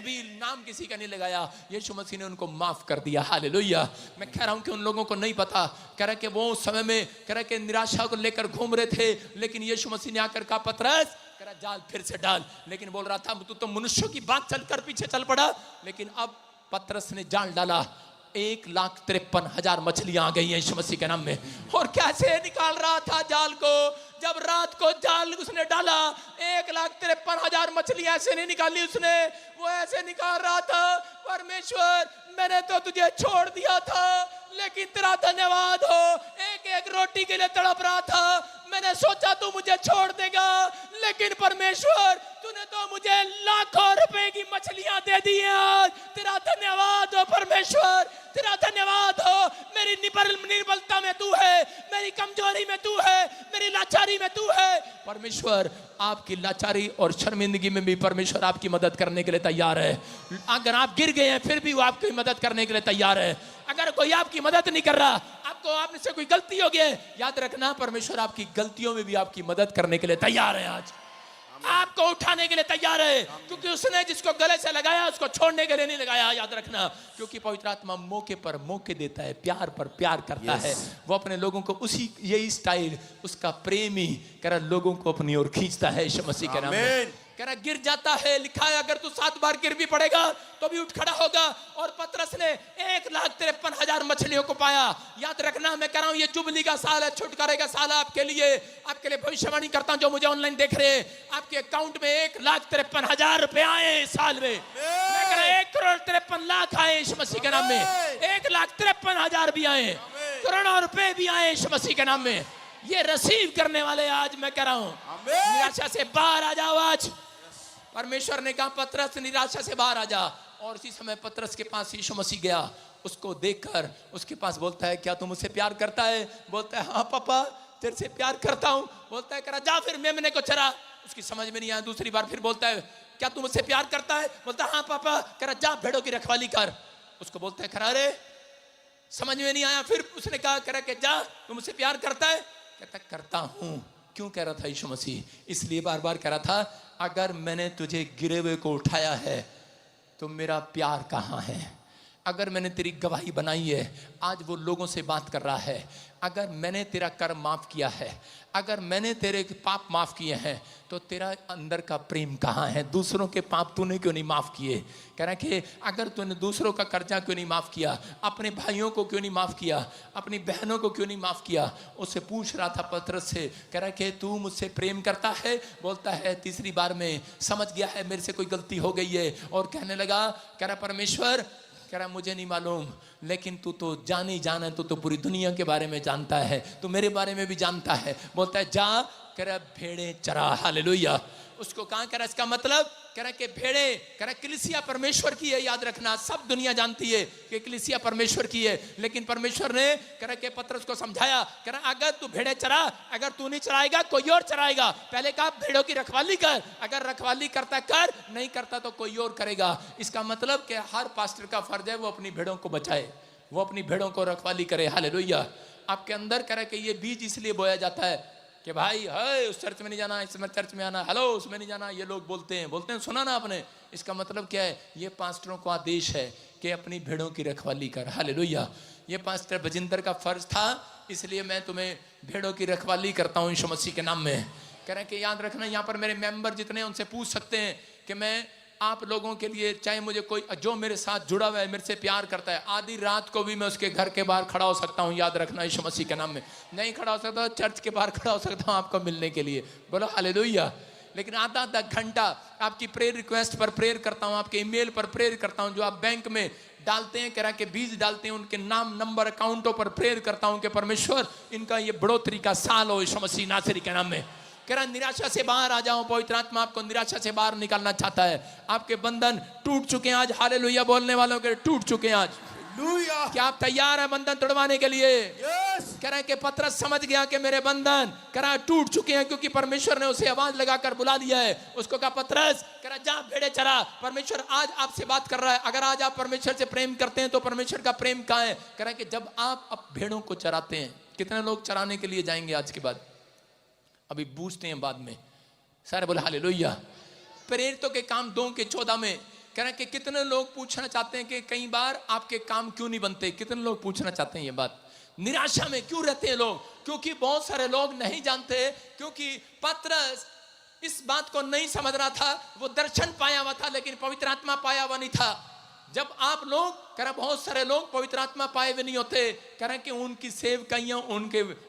A: भी नाम किसी का नहीं लगाया। यीशु मसीह ने उनको माफ कर दिया। हालेलुया। मैं कह रहा हूं कि उन लोगों को नहीं पता, कह रहा कि वो उस समय में कह रहा कि निराशा को लेकर घूम रहे थे, लेकिन यीशु मसीह ने आकर कहा पतरस कह जाल फिर से डाल। लेकिन बोल रहा था तू तो मनुष्यों की बात चलकर पीछे चल पड़ा। लेकिन अब पतरस ने जाल डाला, 1,53,000 मछलियां आ गई हैं यीशु मसीह के नाम में। और कैसे निकाल रहा था जाल को? जब रात को जाल उसने डाला 1,53,000 मछलियां ऐसे नहीं निकाली उसने, वो ऐसे निकाल रहा था परमेश्वर मैंने तो तुझे छोड़ दिया था लेकिन तेरा धन्यवाद हो, एक एक रोटी के लिए तड़प रहा था, मैंने सोचा तू मुझे छोड़ देगा, लेकिन परमेश्वर तूने तो मुझे लाखों रुपए की मछलियां दे दी हैं। तेरा धन्यवाद हो परमेश्वर, तेरा धन्यवाद हो। मेरी निर्बलता में तू है, मेरी कमजोरी में तू है, मेरी लाचारी में तू है। परमेश्वर आपकी लाचारी और शर्मिंदगी में भी परमेश्वर आपकी मदद करने के लिए तैयार है। अगर आप गिर गए हैं फिर भी वो आपकी मदद करने के लिए तैयार है। अगर कोई आपकी मदद नहीं कर रहा, आपको आप से कोई गलती हो गई, याद रखना परमेश्वर आपकी गलतियों में भी आपकी मदद करने के लिए तैयार है। आज आपको उठाने के लिए तैयार है, क्योंकि उसने जिसको गले से लगाया उसको छोड़ने के लिए नहीं लगाया। याद रखना, क्योंकि पवित्र आत्मा मौके पर मौके देता है, प्यार पर प्यार करता है। वो अपने लोगों को उसी यही स्टाइल उसका प्रेमी कर लोगों को अपनी ओर खींचता है। यीशु मसीह के नाम में कह रहा गिर जाता है, लिखा है अगर तू 7 बार गिर भी पड़ेगा तो भी उठ खड़ा होगा। और पतरस ने 1,53,000 मछलियों को पाया। याद रखना, मैं कह रहा हूं ये जुबली का साल है, छुटकारे का साल है आपके लिए भविष्यवाणी करता हूं जो मुझे ऑनलाइन देख रहे हैं, आपके अकाउंट में 1,53,000 रुपए आए इस साल में। मैं कह रहा 1,53,00,000 आए इस मसीह के नाम में, 1,53,000 भी आए, करोड़ों रुपए भी आए इस मसीह के नाम में। ये रिसीव करने वाले आज मैं कह रहा हूं निराशा से बाहर आ जाओ। आज परमेश्वर ने कहा पतरस निराशा से बाहर आ जा। और इसी समय पतरस के पास यीशु मसीह गया, उसको देखकर उसके पास बोलता है क्या तू मुझसे प्यार करता है? बोलता है हाँ पापा तेरे से प्यार करता हूं। बोलता है करा जा फिर मेमने को चरा। उसकी समझ में नहीं आया, दूसरी बार फिर बोलता है क्या तू मुझसे प्यार करता है? बोलता है हाँ पापा। करा जा भेड़ों की रखवाली कर। उसको बोलता है खरा रे समझ में नहीं आया। फिर उसने कहा करा के जा तू मुझसे प्यार करता है? कहता करता हूं। क्यों कह रहा था यीशु मसीह? इसलिए बार बार कह रहा था अगर मैंने तुझे गिरे हुए को उठाया है तो मेरा प्यार कहां है? अगर मैंने तेरी गवाही बनाई है, आज वो लोगों से बात कर रहा है। अगर मैंने तेरा कर्म माफ किया है, अगर मैंने तेरे पाप माफ किए हैं, तो तेरा अंदर का प्रेम कहाँ है? दूसरों के पाप तूने क्यों नहीं माफ किए? कह रहा कि अगर तूने दूसरों का कर्जा क्यों नहीं माफ किया, अपने भाइयों को क्यों नहीं माफ किया, अपनी बहनों को क्यों नहीं माफ किया? उससे पूछ रहा था पतरस से, कह रहा कि तू मुझसे प्रेम करता है? बोलता है तीसरी बार में समझ गया है मेरे से कोई गलती हो गई है। और कहने लगा, कह रहा परमेश्वर, कह रहा मुझे नहीं मालूम, लेकिन तू तो जान ही जाना है, तू तो पूरी दुनिया के बारे में जानता है, तू मेरे बारे में भी जानता है। बोलता है जा, कह रहा भेड़े चरा। हालेलुया। उसको कहाँ कह रहा इसका मतलब? कह रहा कि भेड़े, कह रहा कलीसिया परमेश्वर की है। याद रखना सब दुनिया जानती है कि कलीसिया परमेश्वर की है, लेकिन परमेश्वर ने कह रहा कि पतरस को समझाया, कह रहा अगर तू भेड़े चरा, अगर तू नहीं चराएगा कोई और चराएगा। पहले कहा भेड़ों की रखवाली कर, अगर रखवाली करता कर, नहीं करता तो कोई और करेगा। इसका मतलब कि हर पास्टर का फर्ज है वो अपनी भेड़ों को बचाए, वो अपनी भेड़ों को रखवाली करे। हालेलुया। आपके अंदर कह रहा कि ये बीज इसलिए बोया जाता है कि भाई है उस चर्च में नहीं जाना, इस चर्च में आना, हेलो उसमें नहीं जाना, ये लोग बोलते हैं सुना ना आपने। इसका मतलब क्या है? ये पास्टरों को आदेश है कि अपनी भेड़ों की रखवाली कर। हालेलुया। ये पास्टर भजिंदर का फर्ज था, इसलिए मैं तुम्हें भेड़ों की रखवाली करता हूँ यीशु मसीह के नाम में। कह रहे हैं कि याद रखना यहाँ पर मेरे मेंबर जितने उनसे पूछ सकते हैं कि मैं आप लोगों के लिए, चाहे मुझे कोई जो मेरे साथ जुड़ा हुआ है, मेरे से प्यार करता है, आधी रात को भी मैं उसके घर के बाहर खड़ा हो सकता हूँ। याद रखना यीशु मसीह के नाम में। नहीं खड़ा हो सकता, चर्च के बाहर खड़ा हो सकता हूँ आपको मिलने के लिए। बोलो हालेलुया। लेकिन आधा आधा घंटा आपकी प्रेयर रिक्वेस्ट पर प्रेयर करता हूँ, आपके ईमेल पर प्रेयर करता हूँ, जो आप बैंक में डालते हैं, कह रहा कि बीज डालते हैं, उनके नाम नंबर अकाउंटों पर प्रेयर करता हूँ कि परमेश्वर इनका ये बढ़ोतरी का साल हो यीशु मसीह नासरी के नाम में। कह रहा निराशा से बाहर आ जाओ। पवित्र आत्मा आपको निराशा से बाहर निकालना चाहता है। आपके बंधन टूट चुके हैं आज। हालेलुया बोलने वालों के टूट चुके हैं आज। क्या आप तैयार हैं बंधन तोड़वाने के लिए? कह रहा है कि पतरस समझ गया कि मेरे बंधन कह रहा टूट चुके हैं, क्योंकि परमेश्वर ने उसे आवाज लगाकर बुला लिया है। उसको कहा पतरस, कह रहा जा भेड़े चरा। परमेश्वर आज आपसे बात कर रहा है। अगर आज आप परमेश्वर से प्रेम करते हैं तो परमेश्वर का प्रेम कहाँ है? कह रहा है कि जब आप भेड़ों को चराते हैं। कितने लोग चराने के लिए जाएंगे आज के बाद? अभी पूछते हैं बाद में। सारे बोले हालेलुया। प्रेरितों के काम 2:14 में कह रहे हैं कि कितने लोग पूछना चाहते हैं कि कई बार आपके काम क्यों नहीं बनते? कितने लोग पूछना चाहते हैं ये बात? निराशा में क्यों रहते हैं लोग? क्योंकि बहुत सारे लोग नहीं जानते, क्योंकि पतरस इस बात को नहीं समझ रहा था। वो दर्शन पाया हुआ था लेकिन पवित्र आत्मा पाया हुआ नहीं था। जब आप लोग कह रहे बहुत सारे लोग पवित्र आत्मा पाए हुए नहीं होते, कह रहे कि उनकी सेवकाइयां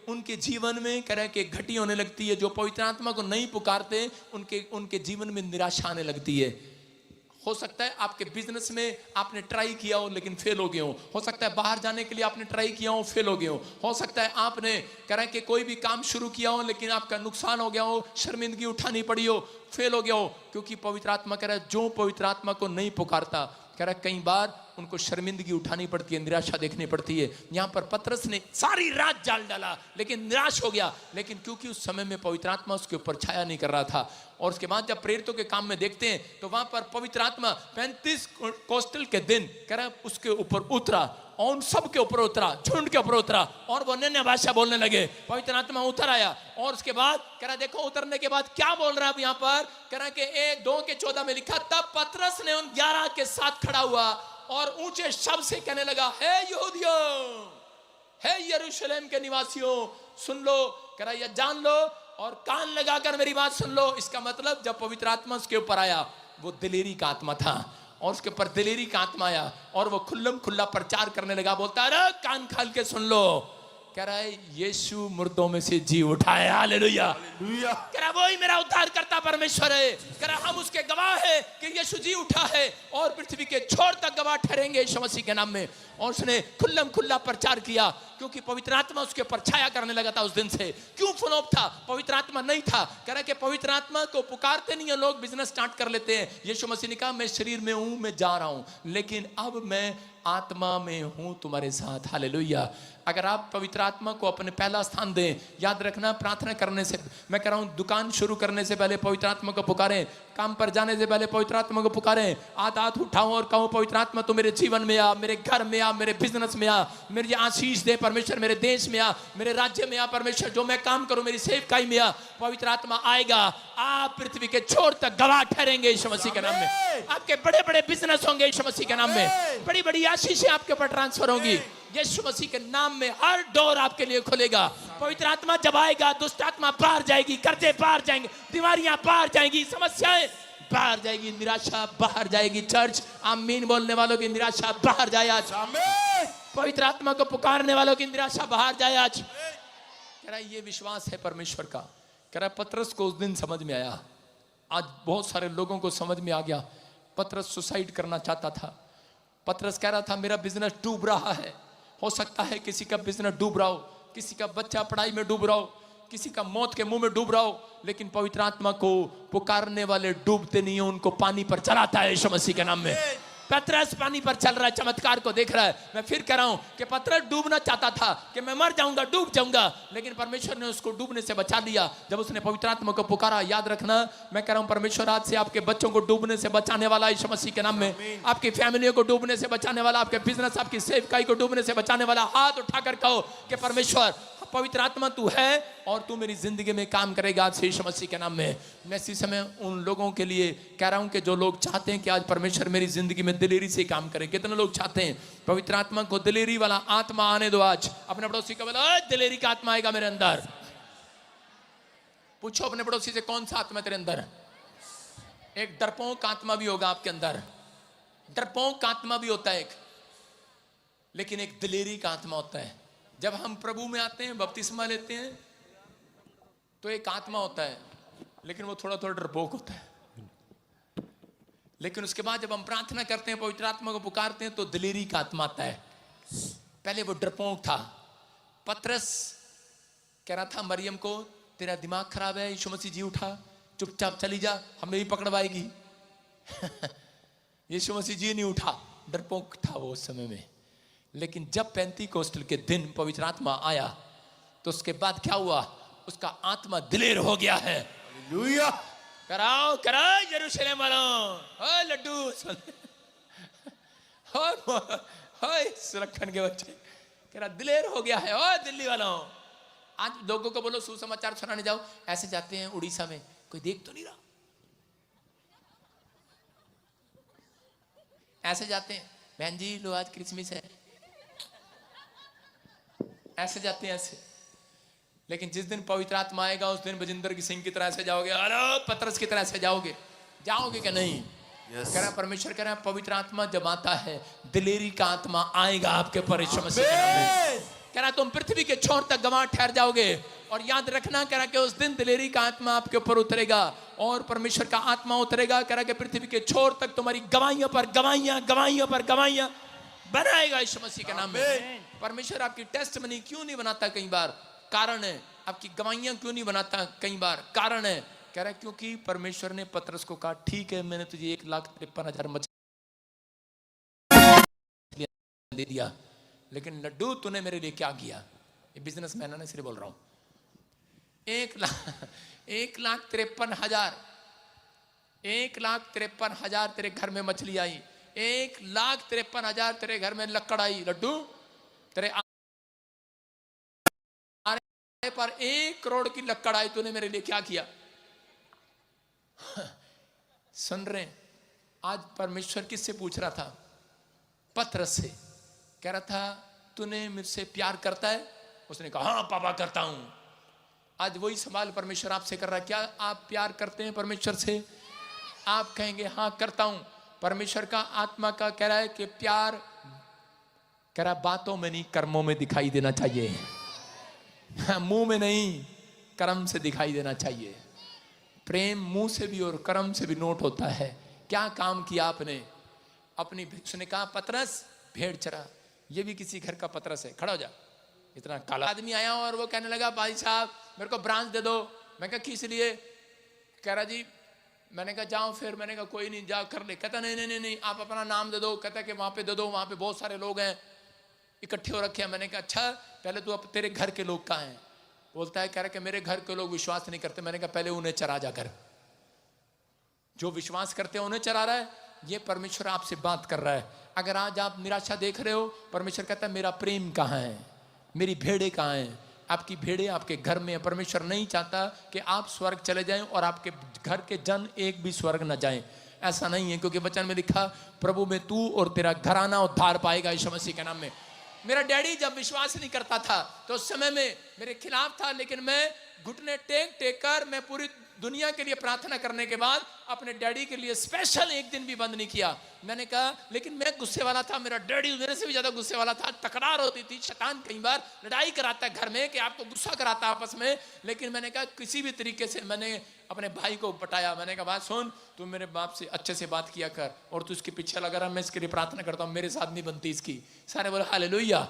A: उनके जीवन में कह रहे कि घटी होने लगती है। जो पवित्र आत्मा को नहीं पुकारते उनके जीवन में निराशा आने लगती है। हो सकता है आपके बिजनेस में आपने ट्राई किया हो लेकिन फेल हो गए हो सकता है बाहर जाने के लिए आपने ट्राई किया हो, फेल हो गए हो सकता है आपने कह रहे कि कोई भी काम शुरू किया हो लेकिन आपका नुकसान हो गया हो, शर्मिंदगी उठानी पड़ी हो, फेल हो गया हो। क्योंकि पवित्र आत्मा कह रहा है जो पवित्र आत्मा को नहीं पुकारता, कह रहा है कई बार उनको शर्मिंदगी उठानी पड़ती है, निराशा देखनी पड़ती है। यहाँ पर पतरस ने सारी रात जाल डाला लेकिन निराश हो गया, लेकिन क्योंकि उस समय में पवित्र आत्मा उसके ऊपर छाया नहीं कर रहा था। और उसके बाद जब प्रेरितों के काम में देखते हैं तो वहां पर पवित्र आत्मा 35 कोस्टल के दिन कह रहा उसके ऊपर उतरा, और उन सब के ऊपर उतरा, झुंड के ऊपर उतरा, और वो अन्य भाषा बोलने लगे। पवित्र आत्मा उतर आया और उसके बाद कह रहा देखो उतरने के बाद क्या बोल रहा है अब यहाँ पर? कह रहा कि 1:2 में लिखा, तब पतरस ने उन 11 के साथ खड़ा हुआ और ऊंचे शब्द से कहने लगा, हे यहूदियों, हे यरूशलेम के निवासियों, सुन लो, कह रहा या जान लो और कान लगाकर मेरी बात सुन लो। इसका मतलब जब पवित्र आत्मा उसके ऊपर आया, वो दिलेरी का आत्मा था, और उसके ऊपर दिलेरी का आत्मा आया और वो खुल्लम खुल्ला प्रचार करने लगा। बोलता अरे कान खोल के सुन लो, कह रहा है यीशु मुर्दों में से जी उठाया। हालेलुया। कह रहा वही मेरा उद्धार करता परमेश्वर है। कह रहा हम उसके गवाह है कि यीशु जी उठा है और पृथ्वी के छोर तक गवाह ठहरेंगे यीशु मसीह के नाम में। और उसने खुल्लम खुल्ला प्रचार किया, क्योंकि पवित्र आत्मा उसके ऊपर छाया करने लगा था उस दिन से। क्यों फनोप था? पवित्र आत्मा नहीं था। कह रहा कि पवित्र आत्मा को पुकारते नहीं है लोग, बिजनेस स्टार्ट कर लेते हैं। यीशु मसीह ने कहा मैं शरीर में हूं, मैं जा रहा हूं, लेकिन अब मैं आत्मा में हूं तुम्हारे साथ। हालेलुया। अगर आप पवित्र आत्मा को अपने पहला स्थान दें, याद रखना प्रार्थना करने से, मैं कह रहा हूं दुकान शुरू करने से पहले पवित्र आत्मा को पुकारें, काम पर जाने से पहले पवित्र आत्मा को पुकारें। हाथ उठाओ और कहो पवित्र आत्मा तू मेरे जीवन में आ, मेरे घर में आ, मेरे बिजनेस में आ, मेरी आशीष दे परमेश्वर, मेरे देश में आ, मेरे राज्य में आ परमेश्वर, जो मैं काम करूं मेरी सेवकाई में आ। पवित्र आत्मा आएगा, आप पृथ्वी के छोर तक गवाह ठहरेंगे यीशु मसीह के नाम में। आपके बड़े बड़े बिजनेस होंगे यीशु मसीह के नाम में, बड़ी बड़ी आशीषें आपके ऊपर ट्रांसफर होंगी यीशु मसीह के नाम में। हर डोर आपके लिए खुलेगा। पवित्र आत्मा जब आएगा, दुष्ट आत्मा बाहर जाएगी, कर्जे बाहर जाएंगे, बीमारियां बाहर जाएंगी, समस्याएं बाहर जाएगी, निराशा बाहर जाएगी। चर्च आमीन बोलने वालों की निराशा बाहर जाए आज। पवित्र आत्मा को पुकारने वालों की निराशा बाहर जाए आज। कह रहा ये विश्वास है परमेश्वर का। कह रहा पतरस को उस दिन समझ में आया, आज बहुत सारे लोगों को समझ में आ गया। पतरस सुसाइड करना चाहता था। पतरस कह रहा था मेरा बिजनेस डूब रहा है। हो सकता है किसी का बिजनेस डूब रहा हो, किसी का बच्चा पढ़ाई में डूब रहा हो, किसी का मौत के मुंह में डूब रहा हो, लेकिन पवित्र आत्मा को पुकारने वाले डूबते नहीं है, उनको पानी पर चलाता है यीशु मसीह के नाम में। पतरस पानी पर चल रहा है, चमत्कार को देख रहा है। मैं फिर कह रहा हूं कि पतरस डूबना चाहता था कि मैं मर जाऊंगा, डूब जाऊंगा, लेकिन परमेश्वर ने उसको डूबने से बचा लिया जब उसने पवित्र आत्मा को पुकारा। याद रखना, मैं कह रहा हूं परमेश्वर आज से आपके बच्चों को डूबने से बचाने वाला यीशु मसीह के नाम में, आपकी फैमिली को डूबने से बचाने वाला, आपके बिजनेस, आपकी सेवकाई को डूबने से बचाने वाला। हाथ उठाकर कहो कि परमेश्वर पवित्र आत्मा तू है और तू मेरी जिंदगी में काम करेगा आज से यीशु मसीह के नाम में। मैं इसी समय उन लोगों के लिए कह रहा हूं कि जो लोग चाहते हैं कि आज परमेश्वर मेरी जिंदगी में दिलेरी से काम करे। कितने लोग चाहते हैं पवित्र आत्मा को? दिलेरी वाला आत्मा आने दो आज। अपने पड़ोसी को बोलो दिलेरी का आत्मा आएगा मेरे अंदर। पूछो अपने पड़ोसी से कौन सा आत्मा तेरे अंदर? एक डरपोक आत्मा भी होगा आपके अंदर, डरपोक आत्मा भी होता है एक, लेकिन एक दिलेरी का आत्मा होता है। जब हम प्रभु में आते हैं, बपतिस्मा लेते हैं, तो एक आत्मा होता है, लेकिन वो थोड़ा थोड़ा डरपोक होता है। लेकिन उसके बाद जब हम प्रार्थना करते हैं, पवित्र आत्मा को पुकारते हैं, तो दिलेरी का आत्मा आता है। पहले वो डरपोक था। पतरस कह रहा था मरियम को तेरा दिमाग खराब है, यीशु मसीह जी उठा, चुपचाप चली जा, हमें भी पकड़वाएगी। यीशु मसीह जी नहीं उठा, डरपोक था वो उस समय में। लेकिन जब पेंतीकोस्टल के दिन पवित्र आत्मा आया, तो उसके बाद क्या हुआ? उसका आत्मा दिलेर हो गया है। हालेलुया। कराओ कराओ यरूशलेम वालों, हाय लड्डू, हाय सुलक्षण के बच्चे, कह रहा दिलेर हो गया है। ओ दिल्ली वालों, आज लोगों को बोलो सुसमाचार सुनाने जाओ, ऐसे जाते हैं उड़ीसा में, कोई देख तो नहीं रहा, ऐसे जाते हैं, बहन जी लो आज क्रिसमस है, ऐसे जाते हैं ऐसे। लेकिन जिस दिन पवित्र आत्मा आएगा, उस दिन बजिंदर की सिंह की तरह से जाओगे, अरे पतरस की तरह से जाओगे, जाओगे क्या नहीं? कह रहा परमेश्वर कह रहा है पवित्र आत्मा जब आता है, दिलेरी का आत्मा आएगा आपके पर यीशु मसीह के नाम में। कह रहा तुम पृथ्वी के छोर तक गवाह ठहर जाओगे। और याद रखना, कह रहा कि उस दिन दिलेरी का आत्मा आपके ऊपर उतरेगा और परमेश्वर का आत्मा उतरेगा। कह रहा कि पृथ्वी के छोर तक तुम्हारी गवाहियों पर गवाहियां, गवाहियों पर गवाहियां बनाएगा यीशु मसीह के नाम में। परमेश्वर आपकी टेस्टमनी क्यों नहीं बनाता? कई बार कारण है। आपकी गवाहियां क्यों नहीं बनाता? कई बार कारण है। कह रहा है क्योंकि परमेश्वर ने पतरस को कहा ठीक है मैंने तुझे 1,53,000 मछली दे दिया, लेकिन लड्डू तूने मेरे लिए क्या किया? ये बिजनेसमैन है, इसलिए बोल रहा हूं। 1,53,000 1,53,000 तेरे घर में मछली आई, 1,53,000 तेरे घर में लकड़ आई। लड्डू तेरे पर 1 करोड़ की लकड़ आई, तूने मेरे लिए क्या किया? सुन रहे? आज परमेश्वर किससे पूछ रहा था? पतरस से। कह रहा था तूने मुझसे प्यार करता है? उसने कहा हाँ पापा करता हूं। आज वही सवाल परमेश्वर आपसे कर रहा है, क्या आप प्यार करते हैं परमेश्वर से? आप कहेंगे हाँ करता हूं। परमेश्वर का आत्मा का कह रहा है कि प्यार कह रहा बातों में नहीं कर्मों में दिखाई देना चाहिए। हाँ, मुंह में नहीं कर्म से दिखाई देना चाहिए। प्रेम मुंह से भी और कर्म से भी नोट होता है। क्या काम किया आपने? अपनी उसने कहा पतरस भेड़ चरा। ये भी किसी घर का पतरस है। खड़ा हो जा। इतना काला आदमी आया और वो कहने लगा भाई साहब मेरे को ब्रांच दे दो। मैं कहा किस लिए? कह रहा जी, मैंने कहा जाओ फिर। मैंने कहा कोई नहीं, जाओ कर ले। कहता नहीं नहीं नहीं नहीं, आप अपना नाम दे दो। कहता कि वहां पे दे दो, वहां पे बहुत सारे लोग हैं इकट्ठे हो रखे हैं। मैंने कहा अच्छा पहले तू अब तेरे घर के लोग कहाँ हैं? बोलता है कह रहा कि मेरे घर के लोग विश्वास नहीं करते। मैंने कहा पहले उन्हें चरा जाकर। जो विश्वास करते हैं उन्हें चरा रहा है। ये परमेश्वर आपसे बात कर रहा है। अगर आज आप निराशा देख रहे हो, परमेश्वर कहता है मेरा प्रेम कहाँ है, मेरी भेड़े कहाँ हैं? आपकी भेड़े आपके घर में है। परमेश्वर नहीं चाहता कि आप स्वर्ग चले जाएं और आपके घर के जन एक भी स्वर्ग न जाएं। ऐसा नहीं है, क्योंकि वचन में लिखा प्रभु में तू और तेरा घराना उद्धार पाएगा यीशु मसीह के नाम में। मेरा डैडी जब विश्वास नहीं करता था तो उस समय में मेरे खिलाफ था, लेकिन मैं घुटने टेक कर मैं पूरी दुनिया के लिए प्रार्थना करने के बाद अपने डैडी के लिए स्पेशल एक दिन भी बंद नहीं किया। मैंने कहा लेकिन मैं गुस्से वाला था, मेरा डैडी मेरे से भी ज्यादा गुस्से वाला था। तकरार होती थी, शैतान कई बार लड़ाई कराता है घर में कि आपको गुस्सा कराता है आपस में। लेकिन मैंने कहा किसी भी तरीके से मैंने अपने भाई को पटाया। मैंने कहा बात सुन, तू मेरे बाप से अच्छे से बात किया कर और तू इसके पीछे लगा रहा, मैं इसके लिए प्रार्थना करता हूँ, मेरे साथ नहीं बनती इसकी। सारे बोले हालेलुया।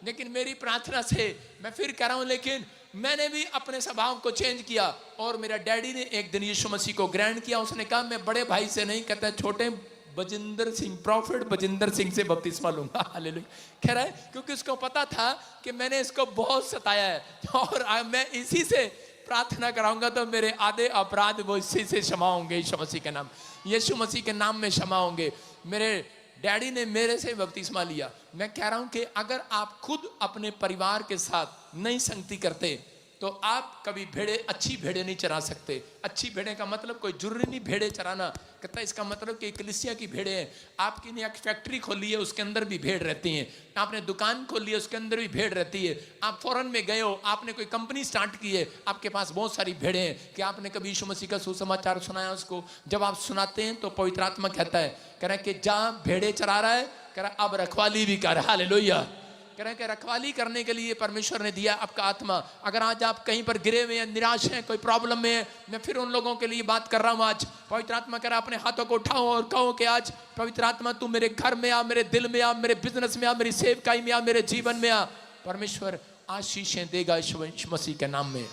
A: लेकिन मेरी प्रार्थना से मैं फिर कह रहा हूं, लेकिन मैंने भी अपने स्वभाव को चेंज किया। और मेरा डैडी ने एक दिन यीशु मसीह को ग्रहण किया। उसने कहा मैं बड़े भाई से नहीं, कहता छोटे बजिंदर सिंह, प्रॉफिट बजिंदर सिंह से बपतिस्मा लूंगा। हालेलुया। कह रहा है क्योंकि उसको पता था कि मैंने इसको बहुत सताया है और मैं इसी से प्रार्थना कराऊंगा तो मेरे आधे अपराध वो इसी से क्षमा होंगे। यीशु मसीह के नाम, यीशु मसीह के नाम में क्षमा होंगे। मेरे डैडी ने मेरे से बपतिस्मा लिया। मैं कह रहा हूं कि अगर आप खुद अपने परिवार के साथ नहीं संगति करते तो आप कभी भेड़े, अच्छी भेड़े नहीं चरा सकते। अच्छी भेड़े का मतलब कोई जरूरी नहीं भेड़े चराना। कहता है इसका मतलब कि कलीसिया की भेड़े हैं। आपकी ने एक फैक्ट्री खोली है, उसके अंदर भी भेड़ रहती हैं। आपने दुकान खोली है, उसके अंदर भी भेड़ रहती है। आप फॉरेन में गए हो, आपने कोई कंपनी स्टार्ट की है, आपके पास बहुत सारी भेड़े हैं। कि आपने कभी यीशु मसीह का सुसमाचार सुनाया उसको? जब आप सुनाते हैं तो पवित्र आत्मा कहता है, कह रहा है कि जा भेड़े चरा रहा है, कह रहा अब रखवाली भी कर। हालेलुया। कह रहे हैं कि रखवाली करने के लिए परमेश्वर ने दिया आपका आत्मा। अगर आज आप कहीं पर गिरे हुए हैं, निराश हैं, कोई प्रॉब्लम में है, मैं फिर उन लोगों के लिए बात कर रहा हूं। आज पवित्र आत्मा कह रहा है अपने हाथों को उठाओ और कहो कि आज पवित्र आत्मा तू मेरे घर में आ, मेरे दिल में आ, मेरे बिजनेस में आ, मेरी सेवकाई में आ, मेरे जीवन में आ। परमेश्वर आशीषें देगा यीशु मसीह के नाम में।